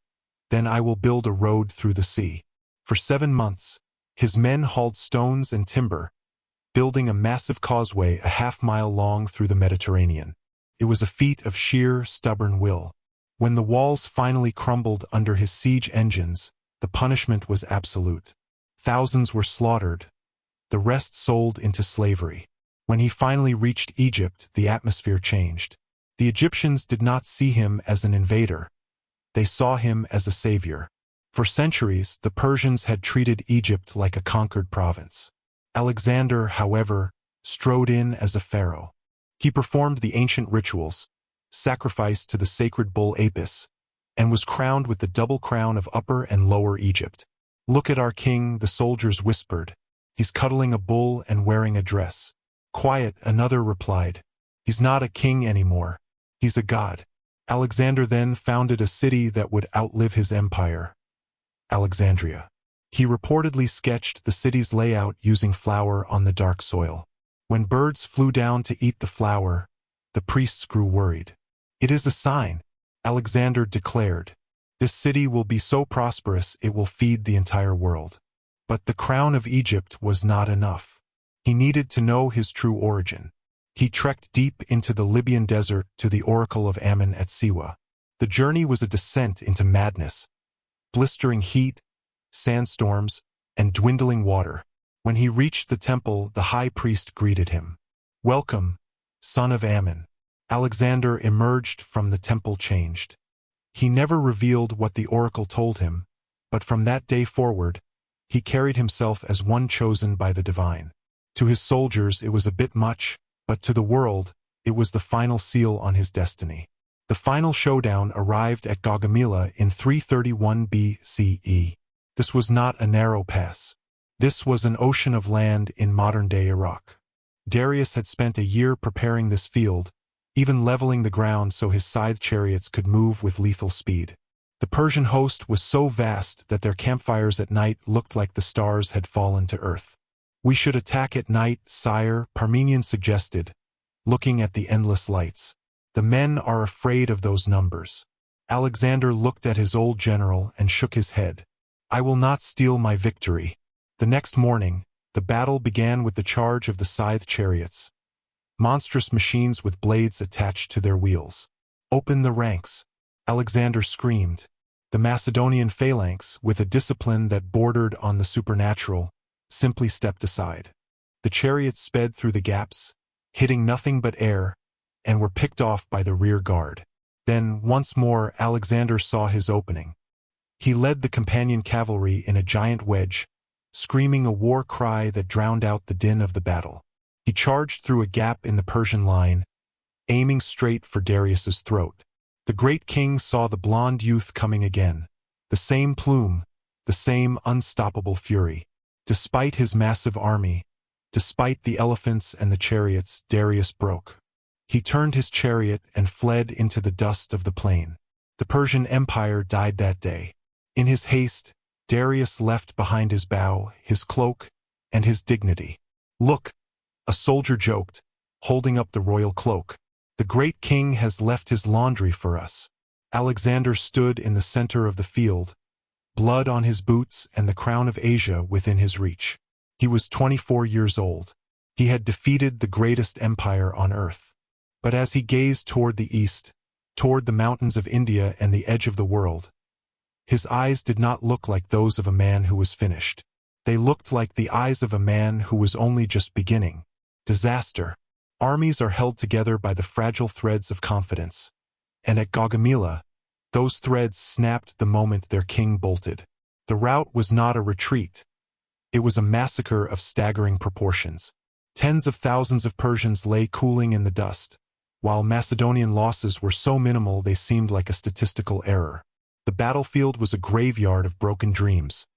[SPEAKER 1] then I will build a road through the sea. For 7 months, his men hauled stones and timber, building a massive causeway a half-mile long through the Mediterranean. It was a feat of sheer, stubborn will. When the walls finally crumbled under his siege engines, the punishment was absolute. Thousands were slaughtered, the rest sold into slavery. When he finally reached Egypt, the atmosphere changed. The Egyptians did not see him as an invader. They saw him as a savior. For centuries, the Persians had treated Egypt like a conquered province. Alexander, however, strode in as a pharaoh. He performed the ancient rituals, sacrificed to the sacred bull Apis, and was crowned with the double crown of Upper and Lower Egypt. Look at our king, the soldiers whispered. He's cuddling a bull and wearing a dress. Quiet, another replied. He's not a king anymore. He's a god. Alexander then founded a city that would outlive his empire, Alexandria. He reportedly sketched the city's layout using flour on the dark soil. When birds flew down to eat the flour, the priests grew worried. It is a sign, Alexander declared. This city will be so prosperous it will feed the entire world. But the crown of Egypt was not enough. He needed to know his true origin. He trekked deep into the Libyan desert to the oracle of Ammon at Siwa. The journey was a descent into madness, blistering heat, sandstorms, and dwindling water. When he reached the temple, the high priest greeted him. Welcome, son of Ammon. Alexander emerged from the temple changed. He never revealed what the oracle told him, but from that day forward, he carried himself as one chosen by the divine. To his soldiers it was a bit much, but to the world, it was the final seal on his destiny. The final showdown arrived at Gaugamela in 331 BCE. This was not a narrow pass. This was an ocean of land in modern-day Iraq. Darius had spent a year preparing this field, even leveling the ground so his scythe chariots could move with lethal speed. The Persian host was so vast that their campfires at night looked like the stars had fallen to earth. We should attack at night, sire, Parmenion suggested, looking at the endless lights. The men are afraid of those numbers. Alexander looked at his old general and shook his head. I will not steal my victory. The next morning, the battle began with the charge of the scythe chariots, monstrous machines with blades attached to their wheels. Open the ranks, Alexander screamed. The Macedonian phalanx, with a discipline that bordered on the supernatural, simply stepped aside. The chariots sped through the gaps, hitting nothing but air, and were picked off by the rear guard. Then, once more, Alexander saw his opening. He led the companion cavalry in a giant wedge, screaming a war cry that drowned out the din of the battle. He charged through a gap in the Persian line, aiming straight for Darius's throat. The great king saw the blond youth coming again, the same plume, the same unstoppable fury. Despite his massive army, despite the elephants and the chariots, Darius broke. He turned his chariot and fled into the dust of the plain. The Persian Empire died that day. In his haste, Darius left behind his bow, his cloak, and his dignity. "Look," a soldier joked, holding up the royal cloak. "The great king has left his laundry for us." Alexander stood in the center of the field, blood on his boots and the crown of Asia within his reach. He was 24 years old. He had defeated the greatest empire on earth. But as he gazed toward the east, toward the mountains of India and the edge of the world, his eyes did not look like those of a man who was finished. They looked like the eyes of a man who was only just beginning. Disaster. Armies are held together by the fragile threads of confidence. And at Gaugamela, those threads snapped the moment their king bolted. The rout was not a retreat. It was a massacre of staggering proportions. Tens of thousands of Persians lay cooling in the dust, while Macedonian losses were so minimal they seemed like a statistical error. The battlefield was a graveyard of broken dreams,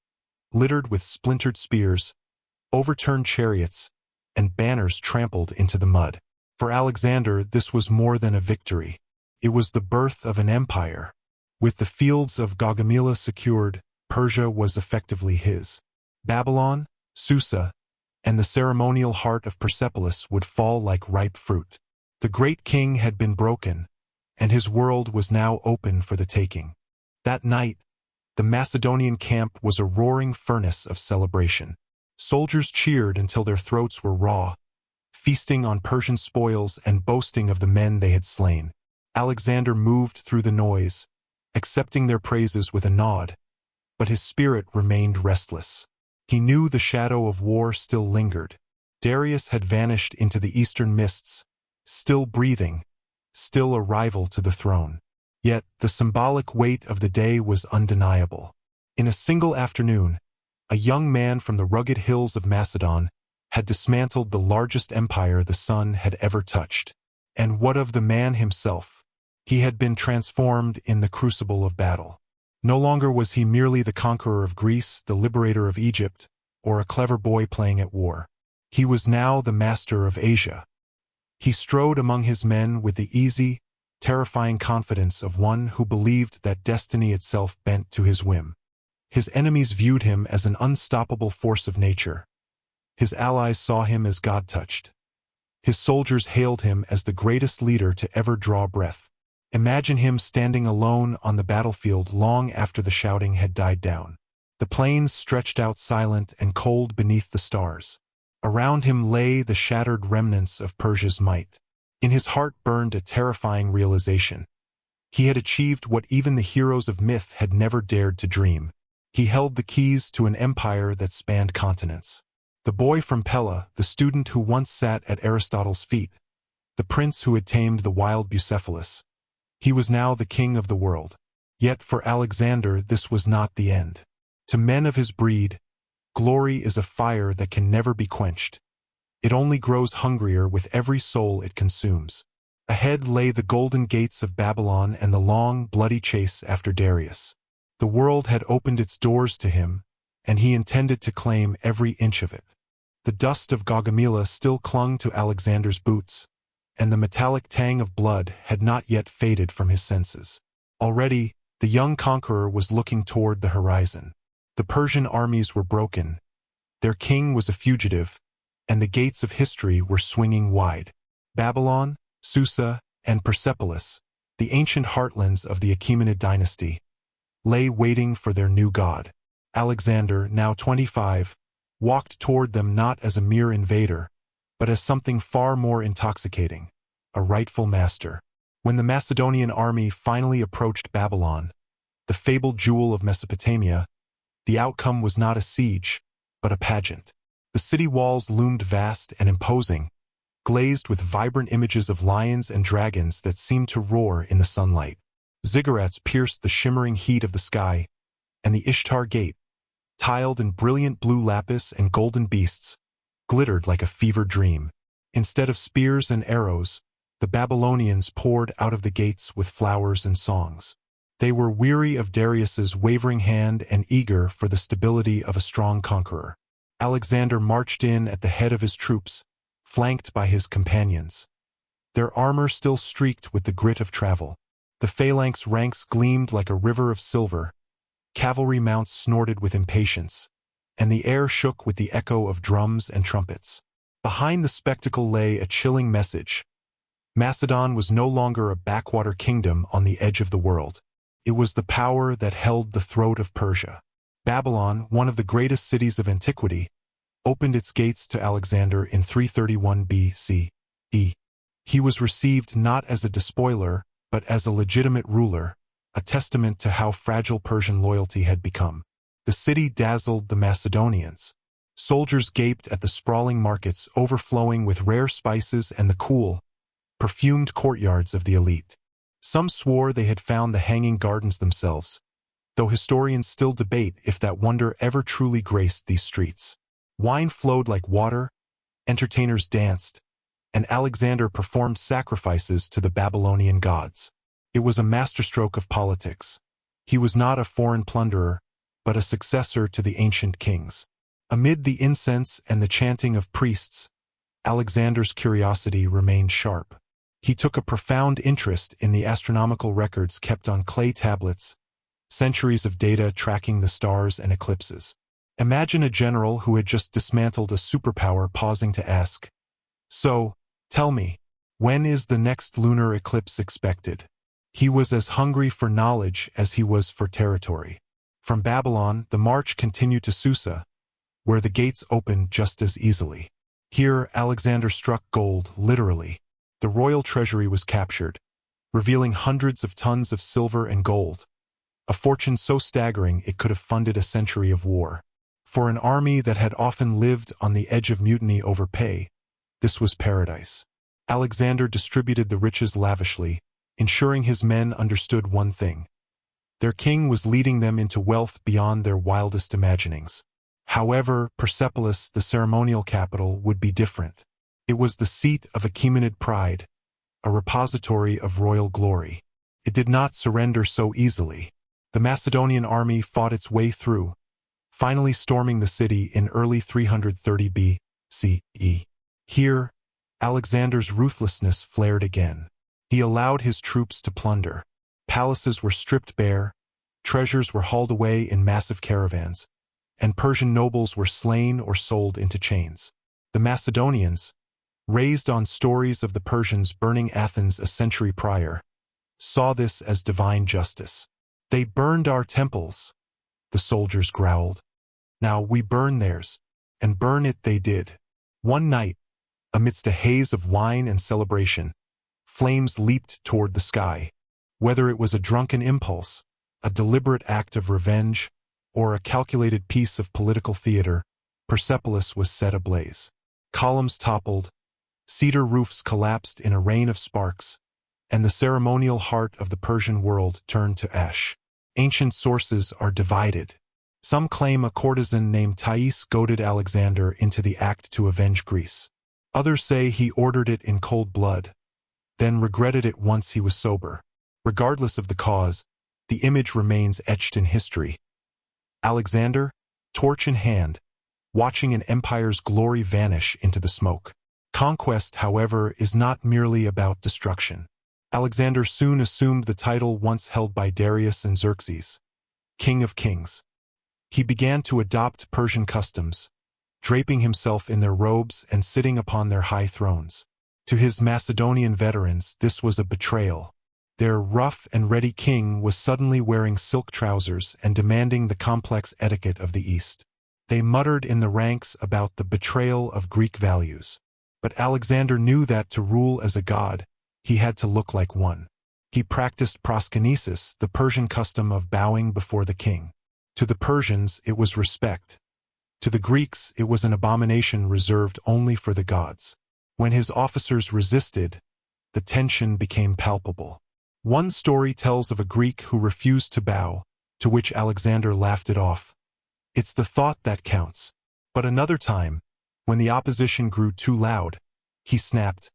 [SPEAKER 1] littered with splintered spears, overturned chariots, and banners trampled into the mud. For Alexander, this was more than a victory. It was the birth of an empire. With the fields of Gaugamela secured, Persia was effectively his. Babylon, Susa, and the ceremonial heart of Persepolis would fall like ripe fruit. The great king had been broken, and his world was now open for the taking. That night, the Macedonian camp was a roaring furnace of celebration. Soldiers cheered until their throats were raw, feasting on Persian spoils and boasting of the men they had slain. Alexander moved through the noise, accepting their praises with a nod, but his spirit remained restless. He knew the shadow of war still lingered. Darius had vanished into the eastern mists, still breathing, still a rival to the throne. Yet the symbolic weight of the day was undeniable. In a single afternoon, a young man from the rugged hills of Macedon had dismantled the largest empire the sun had ever touched. And what of the man himself? He had been transformed in the crucible of battle. No longer was he merely the conqueror of Greece, the liberator of Egypt, or a clever boy playing at war. He was now the master of Asia. He strode among his men with the easy, terrifying confidence of one who believed that destiny itself bent to his whim. His enemies viewed him as an unstoppable force of nature. His allies saw him as God-touched. His soldiers hailed him as the greatest leader to ever draw breath. Imagine him standing alone on the battlefield long after the shouting had died down. The plains stretched out silent and cold beneath the stars. Around him lay the shattered remnants of Persia's might. In his heart burned a terrifying realization. He had achieved what even the heroes of myth had never dared to dream. He held the keys to an empire that spanned continents. The boy from Pella, the student who once sat at Aristotle's feet, the prince who had tamed the wild Bucephalus. He was now the king of the world. Yet for Alexander this was not the end. To men of his breed, glory is a fire that can never be quenched. It only grows hungrier with every soul it consumes. Ahead lay the golden gates of Babylon and the long, bloody chase after Darius. The world had opened its doors to him, and he intended to claim every inch of it. The dust of Gaugamela still clung to Alexander's boots, and the metallic tang of blood had not yet faded from his senses. Already, the young conqueror was looking toward the horizon. The Persian armies were broken. Their king was a fugitive, and the gates of history were swinging wide. Babylon, Susa, and Persepolis, the ancient heartlands of the Achaemenid dynasty, lay waiting for their new god. Alexander, now 25, walked toward them not as a mere invader, but as something far more intoxicating, a rightful master. When the Macedonian army finally approached Babylon, the fabled jewel of Mesopotamia, the outcome was not a siege, but a pageant. The city walls loomed vast and imposing, glazed with vibrant images of lions and dragons that seemed to roar in the sunlight. Ziggurats pierced the shimmering heat of the sky, and the Ishtar Gate, tiled in brilliant blue lapis and golden beasts, glittered like a fever dream. Instead of spears and arrows, the Babylonians poured out of the gates with flowers and songs. They were weary of Darius's wavering hand and eager for the stability of a strong conqueror. Alexander marched in at the head of his troops, flanked by his companions. Their armor still streaked with the grit of travel. The phalanx ranks gleamed like a river of silver, cavalry mounts snorted with impatience, and the air shook with the echo of drums and trumpets. Behind the spectacle lay a chilling message. Macedon was no longer a backwater kingdom on the edge of the world. It was the power that held the throat of Persia. Babylon, one of the greatest cities of antiquity, opened its gates to Alexander in 331 BCE. He was received not as a despoiler, but as a legitimate ruler, a testament to how fragile Persian loyalty had become. The city dazzled the Macedonians. Soldiers gaped at the sprawling markets overflowing with rare spices and the cool, perfumed courtyards of the elite. Some swore they had found the hanging gardens themselves, though historians still debate if that wonder ever truly graced these streets. Wine flowed like water, entertainers danced, and Alexander performed sacrifices to the Babylonian gods. It was a masterstroke of politics. He was not a foreign plunderer, but a successor to the ancient kings. Amid the incense and the chanting of priests, Alexander's curiosity remained sharp. He took a profound interest in the astronomical records kept on clay tablets, centuries of data tracking the stars and eclipses. Imagine a general who had just dismantled a superpower pausing to ask, "So, tell me, when is the next lunar eclipse expected?" He was as hungry for knowledge as he was for territory. From Babylon, the march continued to Susa, where the gates opened just as easily. Here, Alexander struck gold, literally. The royal treasury was captured, revealing hundreds of tons of silver and gold, a fortune so staggering it could have funded a century of war. For an army that had often lived on the edge of mutiny over pay, this was paradise. Alexander distributed the riches lavishly, ensuring his men understood one thing. Their king was leading them into wealth beyond their wildest imaginings. However, Persepolis, the ceremonial capital, would be different. It was the seat of Achaemenid pride, a repository of royal glory. It did not surrender so easily. The Macedonian army fought its way through, finally storming the city in early 330 BCE. Here, Alexander's ruthlessness flared again. He allowed his troops to plunder. Palaces were stripped bare, treasures were hauled away in massive caravans, and Persian nobles were slain or sold into chains. The Macedonians, raised on stories of the Persians burning Athens a century prior, saw this as divine justice. "They burned our temples," the soldiers growled. "Now we burn theirs," and burn it they did. One night, amidst a haze of wine and celebration, flames leaped toward the sky. Whether it was a drunken impulse, a deliberate act of revenge, or a calculated piece of political theater, Persepolis was set ablaze. Columns toppled, cedar roofs collapsed in a rain of sparks, and the ceremonial heart of the Persian world turned to ash. Ancient sources are divided. Some claim a courtesan named Thais goaded Alexander into the act to avenge Greece. Others say he ordered it in cold blood, then regretted it once he was sober. Regardless of the cause, the image remains etched in history. Alexander, torch in hand, watching an empire's glory vanish into the smoke. Conquest, however, is not merely about destruction. Alexander soon assumed the title once held by Darius and Xerxes, King of Kings. He began to adopt Persian customs, draping himself in their robes and sitting upon their high thrones. To his Macedonian veterans, this was a betrayal. Their rough and ready king was suddenly wearing silk trousers and demanding the complex etiquette of the East. They muttered in the ranks about the betrayal of Greek values. But Alexander knew that to rule as a god, he had to look like one. He practiced proskynesis, the Persian custom of bowing before the king. To the Persians, it was respect. To the Greeks, it was an abomination reserved only for the gods. When his officers resisted, the tension became palpable. One story tells of a Greek who refused to bow, to which Alexander laughed it off. It's the thought that counts. But another time, when the opposition grew too loud, he snapped,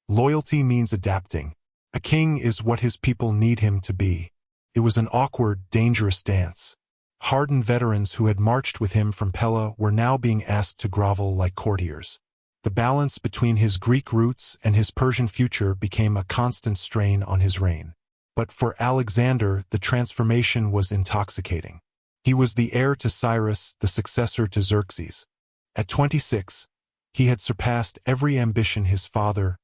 [SPEAKER 1] "Loyalty means adapting. A king is what his people need him to be." It was an awkward, dangerous dance. Hardened veterans who had marched with him from Pella were now being asked to grovel like courtiers. The balance between his Greek roots and his Persian future became a constant strain on his reign. But for Alexander, the transformation was intoxicating. He was the heir to Cyrus, the successor to Xerxes. At 26, he had surpassed every ambition his father,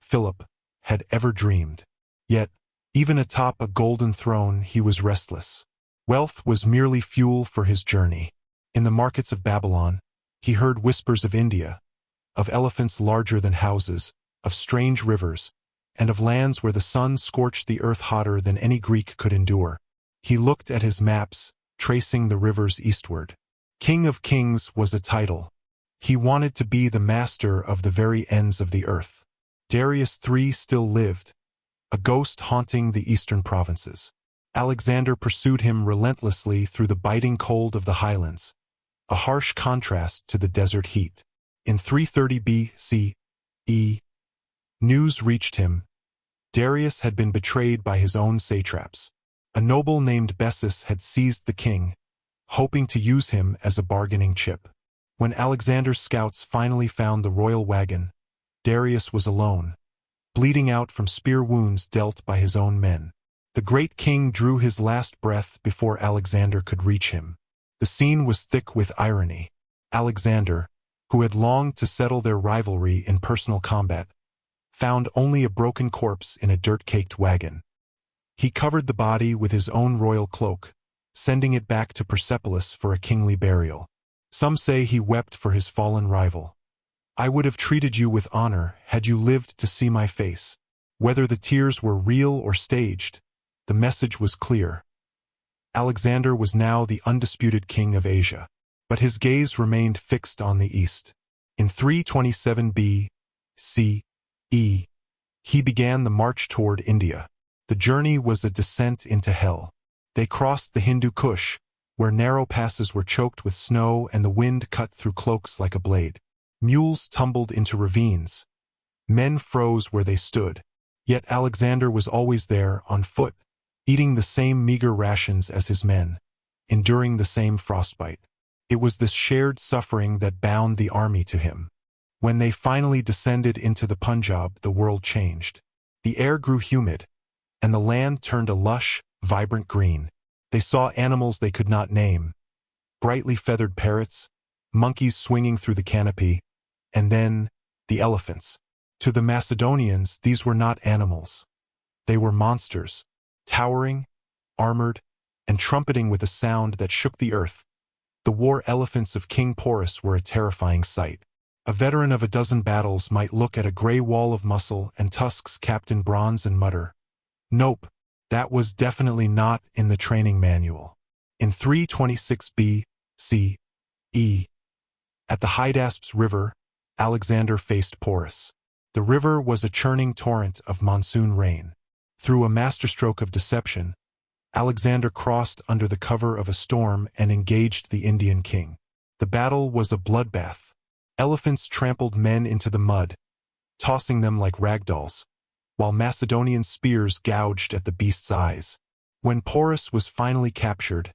[SPEAKER 1] Philip, had ever dreamed. Yet, even atop a golden throne, he was restless. Wealth was merely fuel for his journey. In the markets of Babylon, he heard whispers of India, of elephants larger than houses, of strange rivers, and of lands where the sun scorched the earth hotter than any Greek could endure. He looked at his maps, tracing the rivers eastward. King of Kings was a title. He wanted to be the master of the very ends of the earth. Darius III still lived, a ghost haunting the eastern provinces. Alexander pursued him relentlessly through the biting cold of the highlands, a harsh contrast to the desert heat. In 330 BCE, news reached him. Darius had been betrayed by his own satraps. A noble named Bessus had seized the king, hoping to use him as a bargaining chip. When Alexander's scouts finally found the royal wagon, Darius was alone, bleeding out from spear wounds dealt by his own men. The great king drew his last breath before Alexander could reach him. The scene was thick with irony. Alexander, who had longed to settle their rivalry in personal combat, found only a broken corpse in a dirt-caked wagon. He covered the body with his own royal cloak, sending it back to Persepolis for a kingly burial. Some say he wept for his fallen rival. "I would have treated you with honor had you lived to see my face." Whether the tears were real or staged, the message was clear. Alexander was now the undisputed king of Asia, but his gaze remained fixed on the east. In 327 BCE, he began the march toward India. The journey was a descent into hell. They crossed the Hindu Kush, where narrow passes were choked with snow and the wind cut through cloaks like a blade. Mules tumbled into ravines. Men froze where they stood. Yet Alexander was always there, on foot, eating the same meager rations as his men, enduring the same frostbite. It was this shared suffering that bound the army to him. When they finally descended into the Punjab, the world changed. The air grew humid, and the land turned a lush, vibrant green. They saw animals they could not name, brightly feathered parrots, monkeys swinging through the canopy, and then the elephants. To the Macedonians, these were not animals. They were monsters, towering, armored, and trumpeting with a sound that shook the earth. The war elephants of King Porus were a terrifying sight. A veteran of a dozen battles might look at a gray wall of muscle and tusks capped in bronze and mutter, "Nope, that was definitely not in the training manual." In 326 BCE, at the Hydaspes River, Alexander faced Porus. The river was a churning torrent of monsoon rain. Through a masterstroke of deception, Alexander crossed under the cover of a storm and engaged the Indian king. The battle was a bloodbath. Elephants trampled men into the mud, tossing them like ragdolls, while Macedonian spears gouged at the beast's eyes. When Porus was finally captured,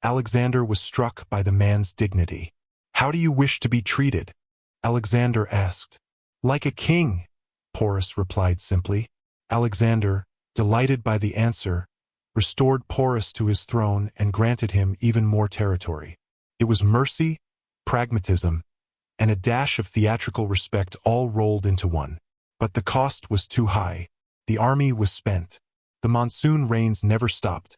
[SPEAKER 1] Alexander was struck by the man's dignity. "How do you wish to be treated?" Alexander asked. "Like a king," Porus replied simply. Alexander, delighted by the answer, restored Porus to his throne and granted him even more territory. It was mercy, pragmatism, and a dash of theatrical respect all rolled into one. But the cost was too high. The army was spent. The monsoon rains never stopped.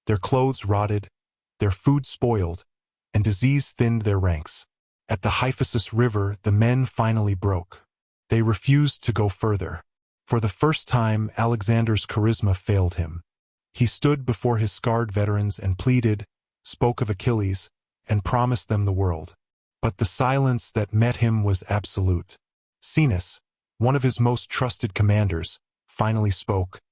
[SPEAKER 1] Their clothes rotted, their food spoiled, and disease thinned their ranks. At the Hyphasis River, the men finally broke. They refused to go further. For the first time, Alexander's charisma failed him. He stood before his scarred veterans and pleaded, spoke of Achilles, and promised them the world. But the silence that met him was absolute. Caenus, One of his most trusted commanders, finally spoke.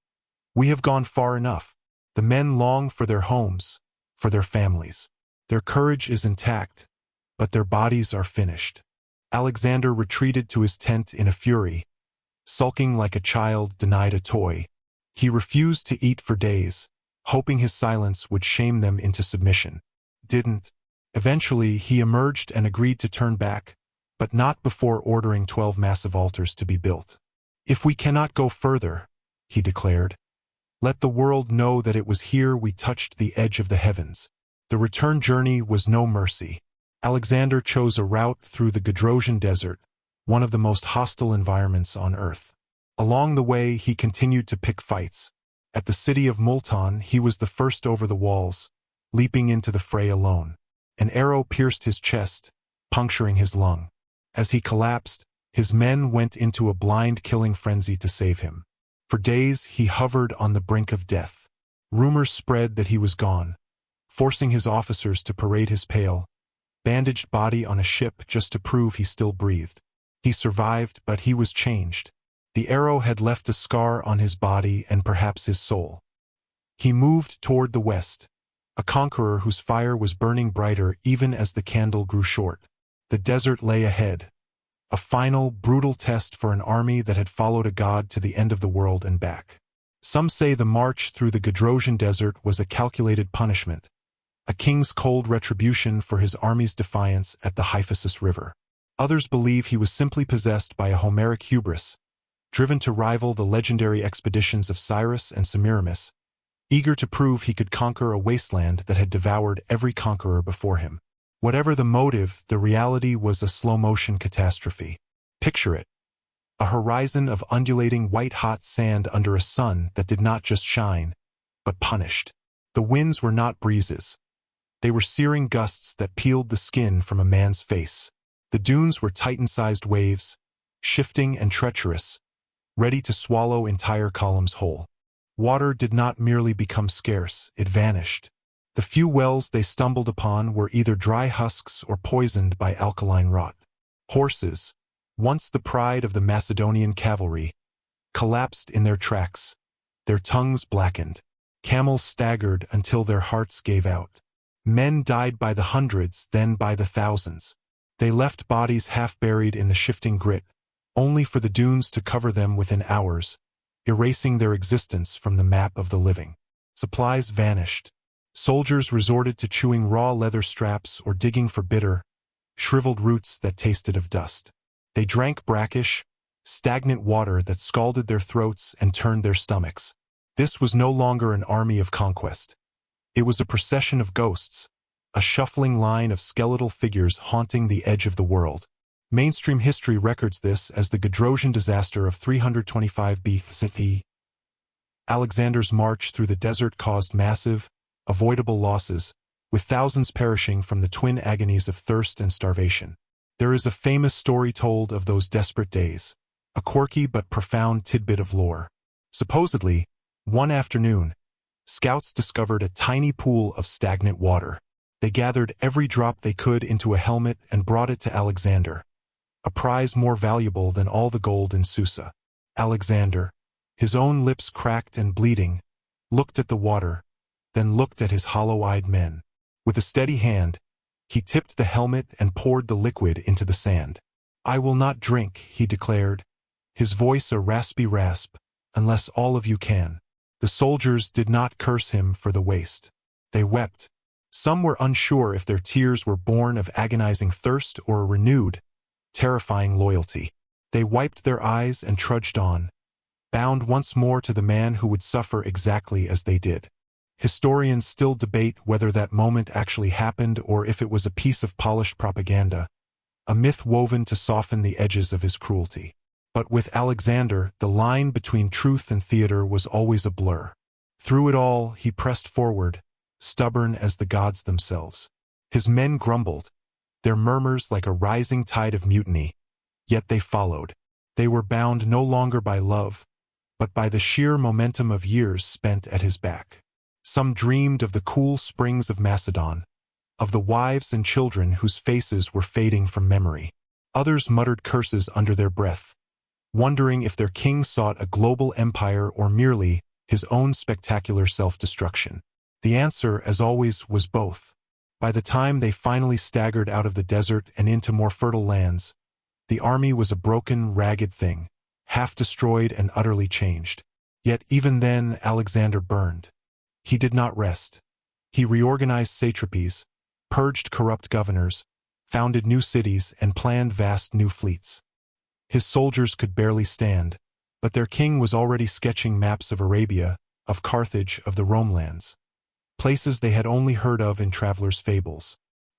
[SPEAKER 1] "We have gone far enough. The men long for their homes, for their families. Their courage is intact, but their bodies are finished." Alexander retreated to his tent in a fury, sulking like a child denied a toy. He refused to eat for days, hoping his silence would shame them into submission. Didn't. Eventually, he emerged and agreed to turn back, but not before ordering 12 massive altars to be built. "If we cannot go further," he declared, "let the world know that it was here we touched the edge of the heavens." The return journey was no mercy. Alexander chose a route through the Gedrosian Desert, one of the most hostile environments on Earth. Along the way, he continued to pick fights. At the city of Multan, he was the first over the walls, leaping into the fray alone. An arrow pierced his chest, puncturing his lung. As he collapsed, his men went into a blind killing frenzy to save him. For days, he hovered on the brink of death. Rumors spread that he was gone, forcing his officers to parade his pale, bandaged body on a ship just to prove he still breathed. He survived, but he was changed. The arrow had left a scar on his body and perhaps his soul. He moved toward the west, a conqueror whose fire was burning brighter even as the candle grew short. The desert lay ahead, a final, brutal test for an army that had followed a god to the end of the world and back. Some say the march through the Gedrosian Desert was a calculated punishment, a king's cold retribution for his army's defiance at the Hyphasis River. Others believe he was simply possessed by a Homeric hubris, driven to rival the legendary expeditions of Cyrus and Semiramis, eager to prove he could conquer a wasteland that had devoured every conqueror before him. Whatever the motive, the reality was a slow-motion catastrophe. Picture it: a horizon of undulating white-hot sand under a sun that did not just shine, but punished. The winds were not breezes. They were searing gusts that peeled the skin from a man's face. The dunes were Titan-sized waves, shifting and treacherous, ready to swallow entire columns whole. Water did not merely become scarce, it vanished. The few wells they stumbled upon were either dry husks or poisoned by alkaline rot. Horses, once the pride of the Macedonian cavalry, collapsed in their tracks, their tongues blackened. Camels staggered until their hearts gave out. Men died by the hundreds, then by the thousands. They left bodies half-buried in the shifting grit, only for the dunes to cover them within hours, erasing their existence from the map of the living. Supplies vanished. Soldiers resorted to chewing raw leather straps or digging for bitter, shriveled roots that tasted of dust. They drank brackish, stagnant water that scalded their throats and turned their stomachs. This was no longer an army of conquest. It was a procession of ghosts, a shuffling line of skeletal figures haunting the edge of the world. Mainstream history records this as the Gedrosian disaster of 325 BC. Alexander's march through the desert caused massive, avoidable losses, with thousands perishing from the twin agonies of thirst and starvation. There is a famous story told of those desperate days, a quirky but profound tidbit of lore. Supposedly, one afternoon, scouts discovered a tiny pool of stagnant water. They gathered every drop they could into a helmet and brought it to Alexander, a prize more valuable than all the gold in Susa. Alexander, his own lips cracked and bleeding, looked at the water, then looked at his hollow-eyed men. With a steady hand, he tipped the helmet and poured the liquid into the sand. "I will not drink," he declared, his voice a raspy rasp, "unless all of you can." The soldiers did not curse him for the waste. They wept. Some were unsure if their tears were born of agonizing thirst or a renewed, terrifying loyalty. They wiped their eyes and trudged on, bound once more to the man who would suffer exactly as they did. Historians still debate whether that moment actually happened or if it was a piece of polished propaganda, a myth woven to soften the edges of his cruelty. But with Alexander, the line between truth and theater was always a blur. Through it all, he pressed forward, stubborn as the gods themselves. His men grumbled, their murmurs like a rising tide of mutiny, yet they followed. They were bound no longer by love, but by the sheer momentum of years spent at his back. Some dreamed of the cool springs of Macedon, of the wives and children whose faces were fading from memory. Others muttered curses under their breath, wondering if their king sought a global empire or merely his own spectacular self-destruction. The answer, as always, was both. By the time they finally staggered out of the desert and into more fertile lands, the army was a broken, ragged thing, half destroyed and utterly changed. Yet even then Alexander burned. He did not rest. He reorganized satrapies, purged corrupt governors, founded new cities, and planned vast new fleets. His soldiers could barely stand, but their king was already sketching maps of Arabia, of Carthage, of the Rome lands, places they had only heard of in travelers' fables.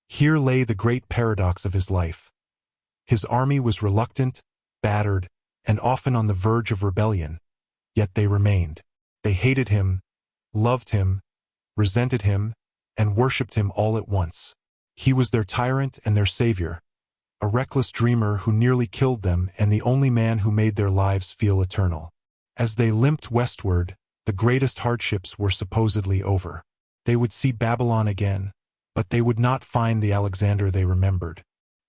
[SPEAKER 1] Here lay the great paradox of his life. His army was reluctant, battered, and often on the verge of rebellion, yet they remained. They hated him, loved him, resented him, and worshipped him all at once. He was their tyrant and their savior, a reckless dreamer who nearly killed them and the only man who made their lives feel eternal. As they limped westward, the greatest hardships were supposedly over. They would see Babylon again, but they would not find the Alexander they remembered.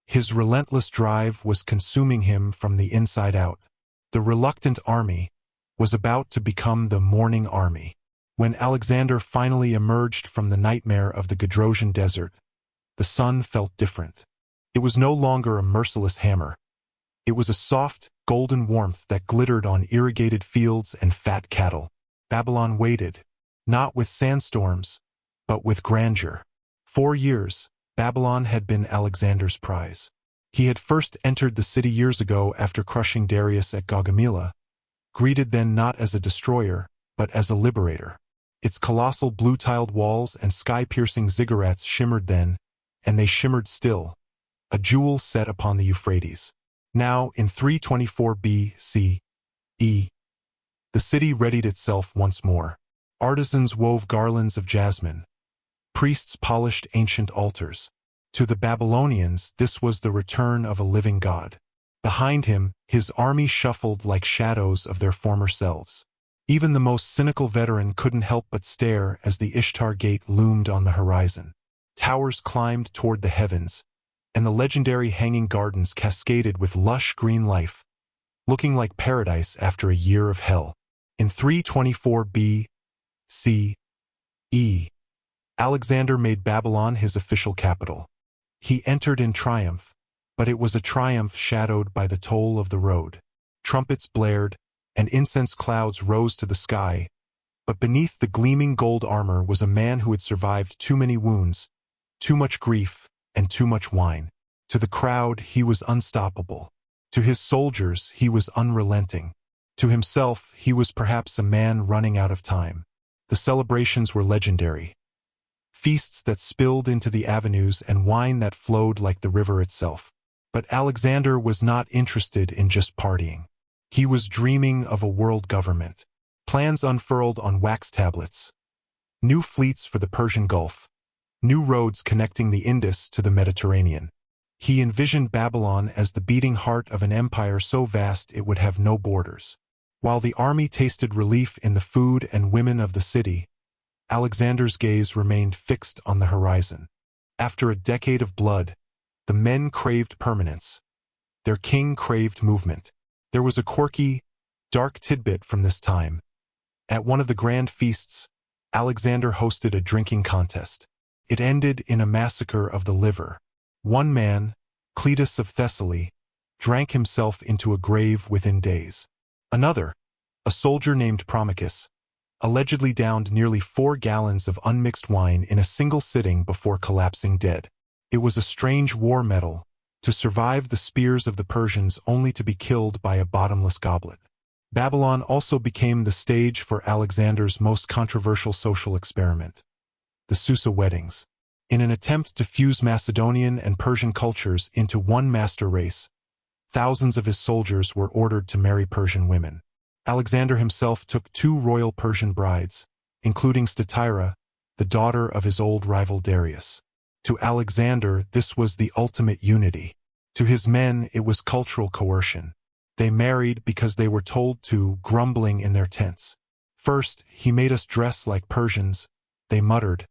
[SPEAKER 1] His relentless drive was consuming him from the inside out. The reluctant army was about to become the mourning army. When Alexander finally emerged from the nightmare of the Gedrosian desert, the sun felt different. It was no longer a merciless hammer. It was a soft, golden warmth that glittered on irrigated fields and fat cattle. Babylon waited, not with sandstorms, but with grandeur. 4 years, Babylon had been Alexander's prize. He had first entered the city years ago after crushing Darius at Gaugamela, greeted then not as a destroyer, but as a liberator. Its colossal blue-tiled walls and sky-piercing ziggurats shimmered then, and they shimmered still, a jewel set upon the Euphrates. Now, in 324 B.C.E., the city readied itself once more. Artisans wove garlands of jasmine. Priests polished ancient altars. To the Babylonians, this was the return of a living god. Behind him, his army shuffled like shadows of their former selves. Even the most cynical veteran couldn't help but stare as the Ishtar Gate loomed on the horizon. Towers climbed toward the heavens, and the legendary hanging gardens cascaded with lush green life, looking like paradise after a year of hell. In 324 B.C.E., Alexander made Babylon his official capital. He entered in triumph, but it was a triumph shadowed by the toll of the road. Trumpets blared, and incense clouds rose to the sky, but beneath the gleaming gold armor was a man who had survived too many wounds, too much grief, and too much wine. To the crowd, he was unstoppable. To his soldiers, he was unrelenting. To himself, he was perhaps a man running out of time. The celebrations were legendary. Feasts that spilled into the avenues and wine that flowed like the river itself. But Alexander was not interested in just partying. He was dreaming of a world government. Plans unfurled on wax tablets. New fleets for the Persian Gulf. New roads connecting the Indus to the Mediterranean. He envisioned Babylon as the beating heart of an empire so vast it would have no borders. While the army tasted relief in the food and women of the city, Alexander's gaze remained fixed on the horizon. After a decade of blood, the men craved permanence. Their king craved movement. There was a quirky, dark tidbit from this time. At one of the grand feasts, Alexander hosted a drinking contest. It ended in a massacre of the liver. One man, Cletus of Thessaly, drank himself into a grave within days. Another, a soldier named Promachus, allegedly downed nearly 4 gallons of unmixed wine in a single sitting before collapsing dead. It was a strange war medal, to survive the spears of the Persians only to be killed by a bottomless goblet. Babylon also became the stage for Alexander's most controversial social experiment, the Susa weddings. In an attempt to fuse Macedonian and Persian cultures into one master race, thousands of his soldiers were ordered to marry Persian women. Alexander himself took 2 royal Persian brides, including Statira, the daughter of his old rival Darius. To Alexander, this was the ultimate unity. To his men, it was cultural coercion. They married because they were told to, grumbling in their tents. First, he made us dress like Persians, they muttered,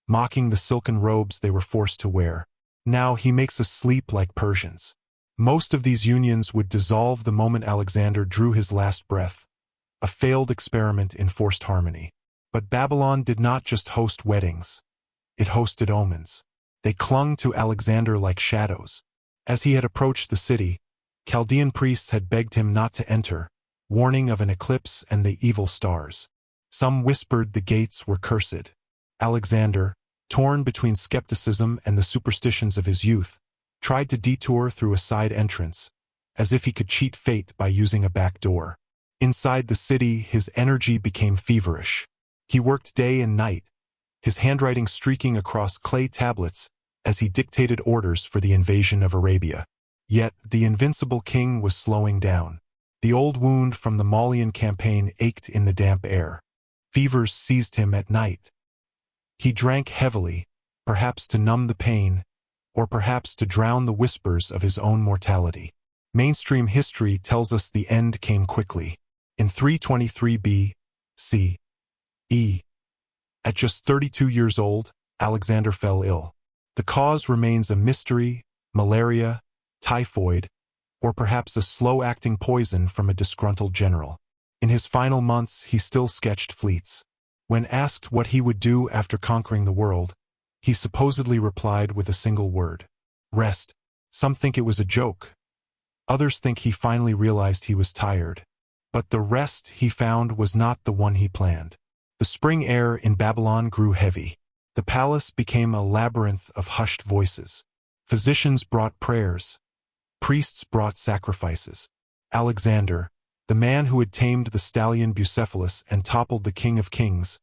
[SPEAKER 1] mocking the silken robes they were forced to wear. Now he makes us sleep like Persians. Most of these unions would dissolve the moment Alexander drew his last breath, a failed experiment in forced harmony. But Babylon did not just host weddings. It hosted omens. They clung to Alexander like shadows. As he had approached the city, Chaldean priests had begged him not to enter, warning of an eclipse and the evil stars. Some whispered the gates were cursed. Alexander, torn between skepticism and the superstitions of his youth, tried to detour through a side entrance, as if he could cheat fate by using a back door. Inside the city, his energy became feverish. He worked day and night, his handwriting streaking across clay tablets as he dictated orders for the invasion of Arabia. Yet the invincible king was slowing down. The old wound from the Malian campaign ached in the damp air. Fevers seized him at night. He drank heavily, perhaps to numb the pain, or perhaps to drown the whispers of his own mortality. Mainstream history tells us the end came quickly. In 323 B.C.E., at just 32 years old, Alexander fell ill. The cause remains a mystery: malaria, typhoid, or perhaps a slow-acting poison from a disgruntled general. In his final months, he still sketched fleets. When asked what he would do after conquering the world, he supposedly replied with a single word: rest. Some think it was a joke. Others think he finally realized he was tired. But the rest he found was not the one he planned. The spring air in Babylon grew heavy. The palace became a labyrinth of hushed voices. Physicians brought prayers. Priests brought sacrifices. Alexander, the man who had tamed the stallion Bucephalus and toppled the king of kings,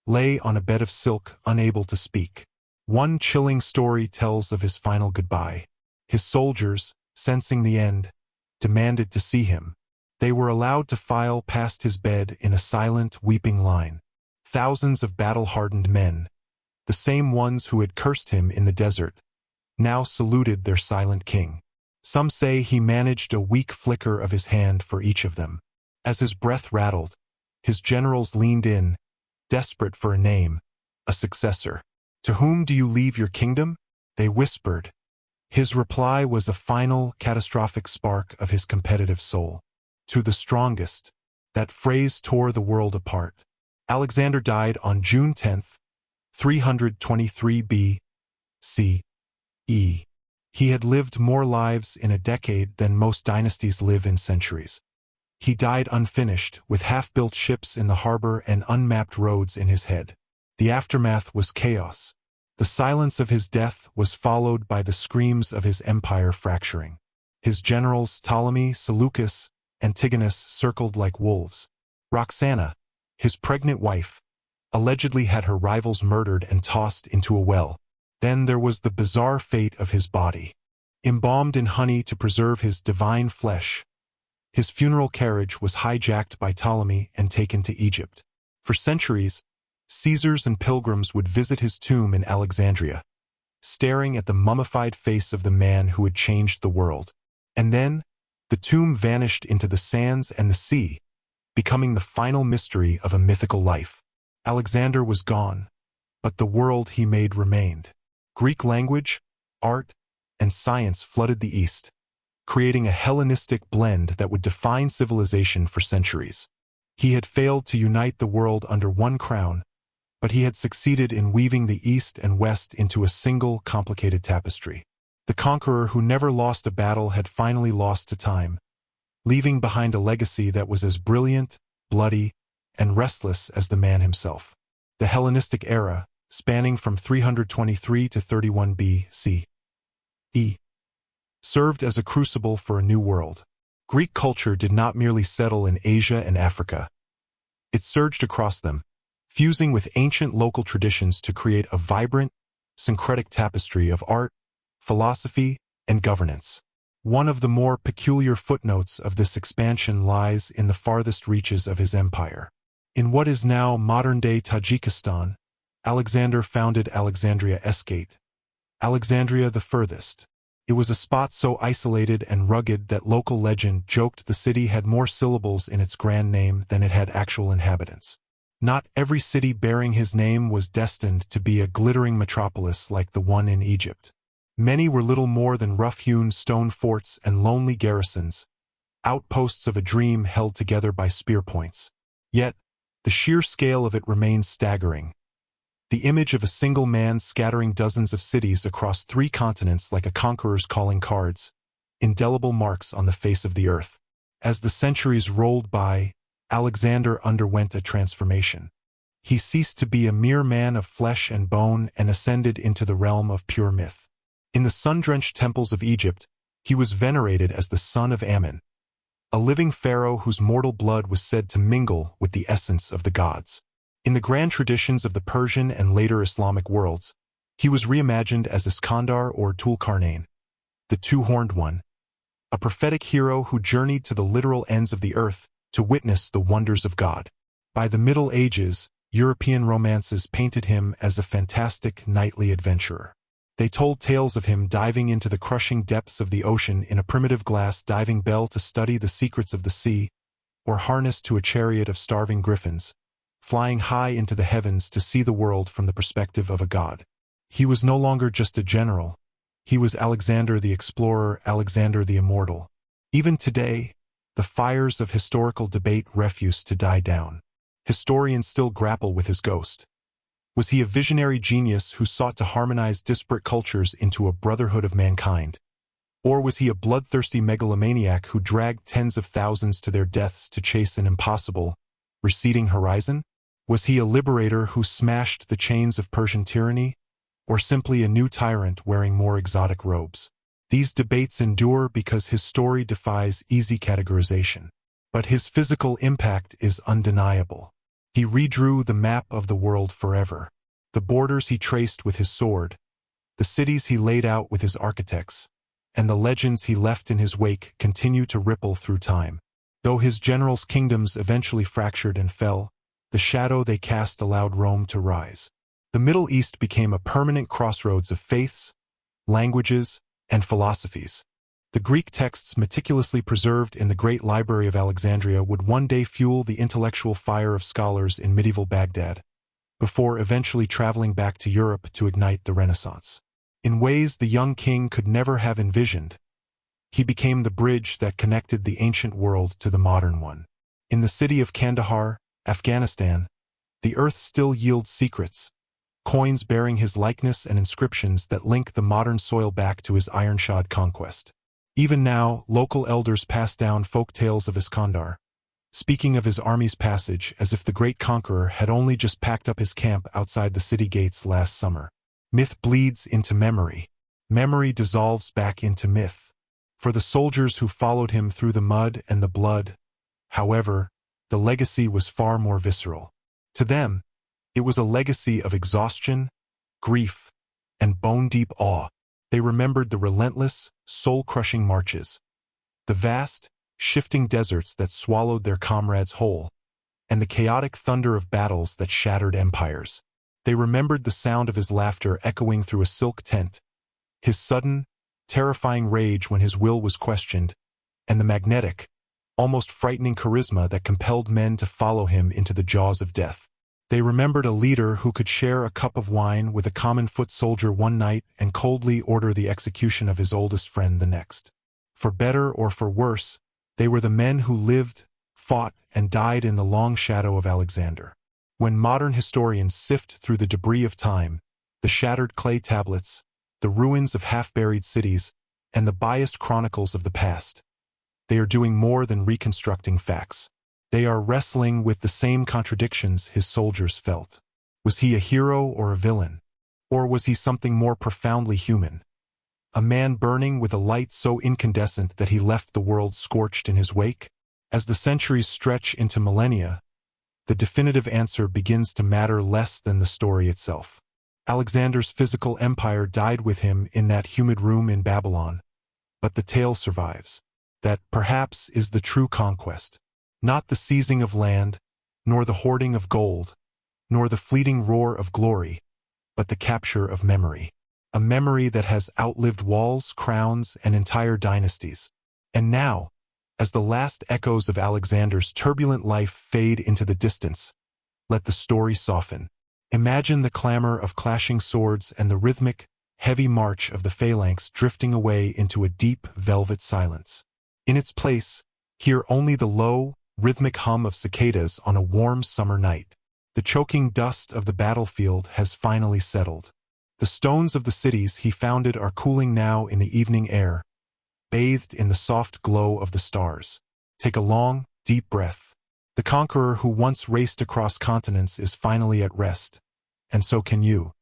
[SPEAKER 1] lay on a bed of silk, unable to speak. One chilling story tells of his final goodbye. His soldiers, sensing the end, demanded to see him. They were allowed to file past his bed in a silent, weeping line. Thousands of battle-hardened men, the same ones who had cursed him in the desert, now saluted their silent king. Some say he managed a weak flicker of his hand for each of them. As his breath rattled, his generals leaned in, desperate for a name, a successor. "To whom do you leave your kingdom?" they whispered. His reply was a final, catastrophic spark of his competitive soul. "To the strongest." That phrase tore the world apart. Alexander died on June 10, 323 B.C.E. He had lived more lives in a decade than most dynasties live in centuries. He died unfinished, with half-built ships in the harbor and unmapped roads in his head. The aftermath was chaos. The silence of his death was followed by the screams of his empire fracturing. His generals Ptolemy, Seleucus, Antigonus circled like wolves. Roxana, his pregnant wife, allegedly had her rivals murdered and tossed into a well. Then there was the bizarre fate of his body. Embalmed in honey to preserve his divine flesh, his funeral carriage was hijacked by Ptolemy and taken to Egypt. For centuries, Caesars and pilgrims would visit his tomb in Alexandria, staring at the mummified face of the man who had changed the world. And then, the tomb vanished into the sands and the sea, becoming the final mystery of a mythical life. Alexander was gone, but the world he made remained. Greek language, art, and science flooded the East, creating a Hellenistic blend that would define civilization for centuries. He had failed to unite the world under one crown, but he had succeeded in weaving the East and West into a single, complicated tapestry. The conqueror who never lost a battle had finally lost to time, leaving behind a legacy that was as brilliant, bloody, and restless as the man himself. The Hellenistic era, spanning from 323 to 31 B.C.E., served as a crucible for a new world. Greek culture did not merely settle in Asia and Africa. It surged across them, fusing with ancient local traditions to create a vibrant, syncretic tapestry of art, philosophy, and governance. One of the more peculiar footnotes of this expansion lies in the farthest reaches of his empire. In what is now modern-day Tajikistan, Alexander founded Alexandria Escate, Alexandria the furthest. It was a spot so isolated and rugged that local legend joked the city had more syllables in its grand name than it had actual inhabitants. Not every city bearing his name was destined to be a glittering metropolis like the one in Egypt. Many were little more than rough-hewn stone forts and lonely garrisons, outposts of a dream held together by spear points. Yet, the sheer scale of it remains staggering. The image of a single man scattering dozens of cities across 3 continents like a conqueror's calling cards, indelible marks on the face of the earth. As the centuries rolled by, Alexander underwent a transformation. He ceased to be a mere man of flesh and bone and ascended into the realm of pure myth. In the sun-drenched temples of Egypt, he was venerated as the son of Ammon, a living pharaoh whose mortal blood was said to mingle with the essence of the gods. In the grand traditions of the Persian and later Islamic worlds, he was reimagined as Iskandar or Tulkarnain, the two-horned one, a prophetic hero who journeyed to the literal ends of the earth to witness the wonders of God. By the Middle Ages, European romances painted him as a fantastic knightly adventurer. They told tales of him diving into the crushing depths of the ocean in a primitive glass diving bell to study the secrets of the sea, or harnessed to a chariot of starving griffins, flying high into the heavens to see the world from the perspective of a god. He was no longer just a general. He was Alexander the Explorer, Alexander the Immortal. Even today, the fires of historical debate refuse to die down. Historians still grapple with his ghost. Was he a visionary genius who sought to harmonize disparate cultures into a brotherhood of mankind? Or was he a bloodthirsty megalomaniac who dragged tens of thousands to their deaths to chase an impossible, receding horizon? Was he a liberator who smashed the chains of Persian tyranny? Or simply a new tyrant wearing more exotic robes? These debates endure because his story defies easy categorization. But his physical impact is undeniable. He redrew the map of the world forever. The borders he traced with his sword, the cities he laid out with his architects, and the legends he left in his wake continue to ripple through time. Though his generals' kingdoms eventually fractured and fell, the shadow they cast allowed Rome to rise. The Middle East became a permanent crossroads of faiths, languages, and philosophies. The Greek texts meticulously preserved in the Great Library of Alexandria would one day fuel the intellectual fire of scholars in medieval Baghdad, before eventually traveling back to Europe to ignite the Renaissance. In ways the young king could never have envisioned, he became the bridge that connected the ancient world to the modern one. In the city of Kandahar, Afghanistan, the earth still yields secrets, coins bearing his likeness and inscriptions that link the modern soil back to his iron-shod conquest. Even now, local elders pass down folk tales of Iskandar, speaking of his army's passage as if the great conqueror had only just packed up his camp outside the city gates last summer. Myth bleeds into memory. Memory dissolves back into myth. For the soldiers who followed him through the mud and the blood, however, the legacy was far more visceral. To them, it was a legacy of exhaustion, grief, and bone-deep awe. They remembered the relentless, soul-crushing marches, the vast, shifting deserts that swallowed their comrades whole, and the chaotic thunder of battles that shattered empires. They remembered the sound of his laughter echoing through a silk tent, his sudden, terrifying rage when his will was questioned, and the magnetic, almost frightening charisma that compelled men to follow him into the jaws of death. They remembered a leader who could share a cup of wine with a common foot soldier one night and coldly order the execution of his oldest friend the next. For better or for worse, they were the men who lived, fought, and died in the long shadow of Alexander. When modern historians sift through the debris of time, the shattered clay tablets, the ruins of half-buried cities, and the biased chronicles of the past, they are doing more than reconstructing facts. They are wrestling with the same contradictions his soldiers felt. Was he a hero or a villain? Or was he something more profoundly human? A man burning with a light so incandescent that he left the world scorched in his wake? As the centuries stretch into millennia, the definitive answer begins to matter less than the story itself. Alexander's physical empire died with him in that humid room in Babylon, but the tale survives. That, perhaps, is the true conquest. Not the seizing of land, nor the hoarding of gold, nor the fleeting roar of glory, but the capture of memory. A memory that has outlived walls, crowns, and entire dynasties. And now, as the last echoes of Alexander's turbulent life fade into the distance, let the story soften. Imagine the clamor of clashing swords and the rhythmic, heavy march of the phalanx drifting away into a deep, velvet silence. In its place, hear only the low, rhythmic hum of cicadas on a warm summer night. The choking dust of the battlefield has finally settled. The stones of the cities he founded are cooling now in the evening air, bathed in the soft glow of the stars. Take a long, deep breath. The conqueror who once raced across continents is finally at rest, and so can you.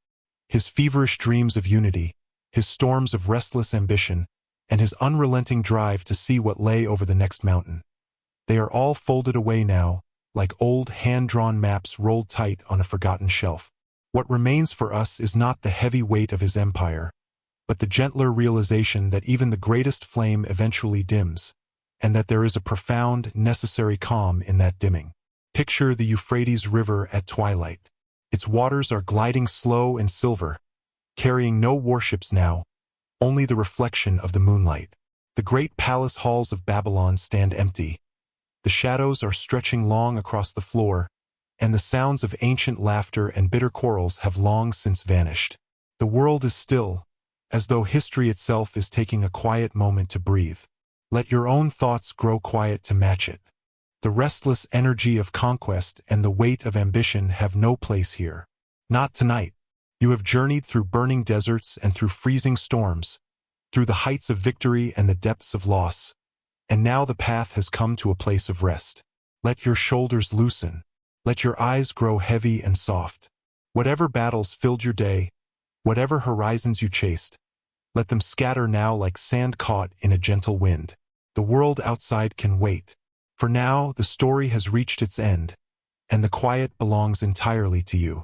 [SPEAKER 1] His feverish dreams of unity, his storms of restless ambition, and his unrelenting drive to see what lay over the next mountain. They are all folded away now, like old hand-drawn maps rolled tight on a forgotten shelf. What remains for us is not the heavy weight of his empire, but the gentler realization that even the greatest flame eventually dims, and that there is a profound, necessary calm in that dimming. Picture the Euphrates River at twilight. Its waters are gliding slow and silver, carrying no warships now, only the reflection of the moonlight. The great palace halls of Babylon stand empty. The shadows are stretching long across the floor, and the sounds of ancient laughter and bitter quarrels have long since vanished. The world is still, as though history itself is taking a quiet moment to breathe. Let your own thoughts grow quiet to match it. The restless energy of conquest and the weight of ambition have no place here. Not tonight. You have journeyed through burning deserts and through freezing storms, through the heights of victory and the depths of loss, and now the path has come to a place of rest. Let your shoulders loosen. Let your eyes grow heavy and soft. Whatever battles filled your day, whatever horizons you chased, let them scatter now like sand caught in a gentle wind. The world outside can wait. For now, the story has reached its end, and the quiet belongs entirely to you.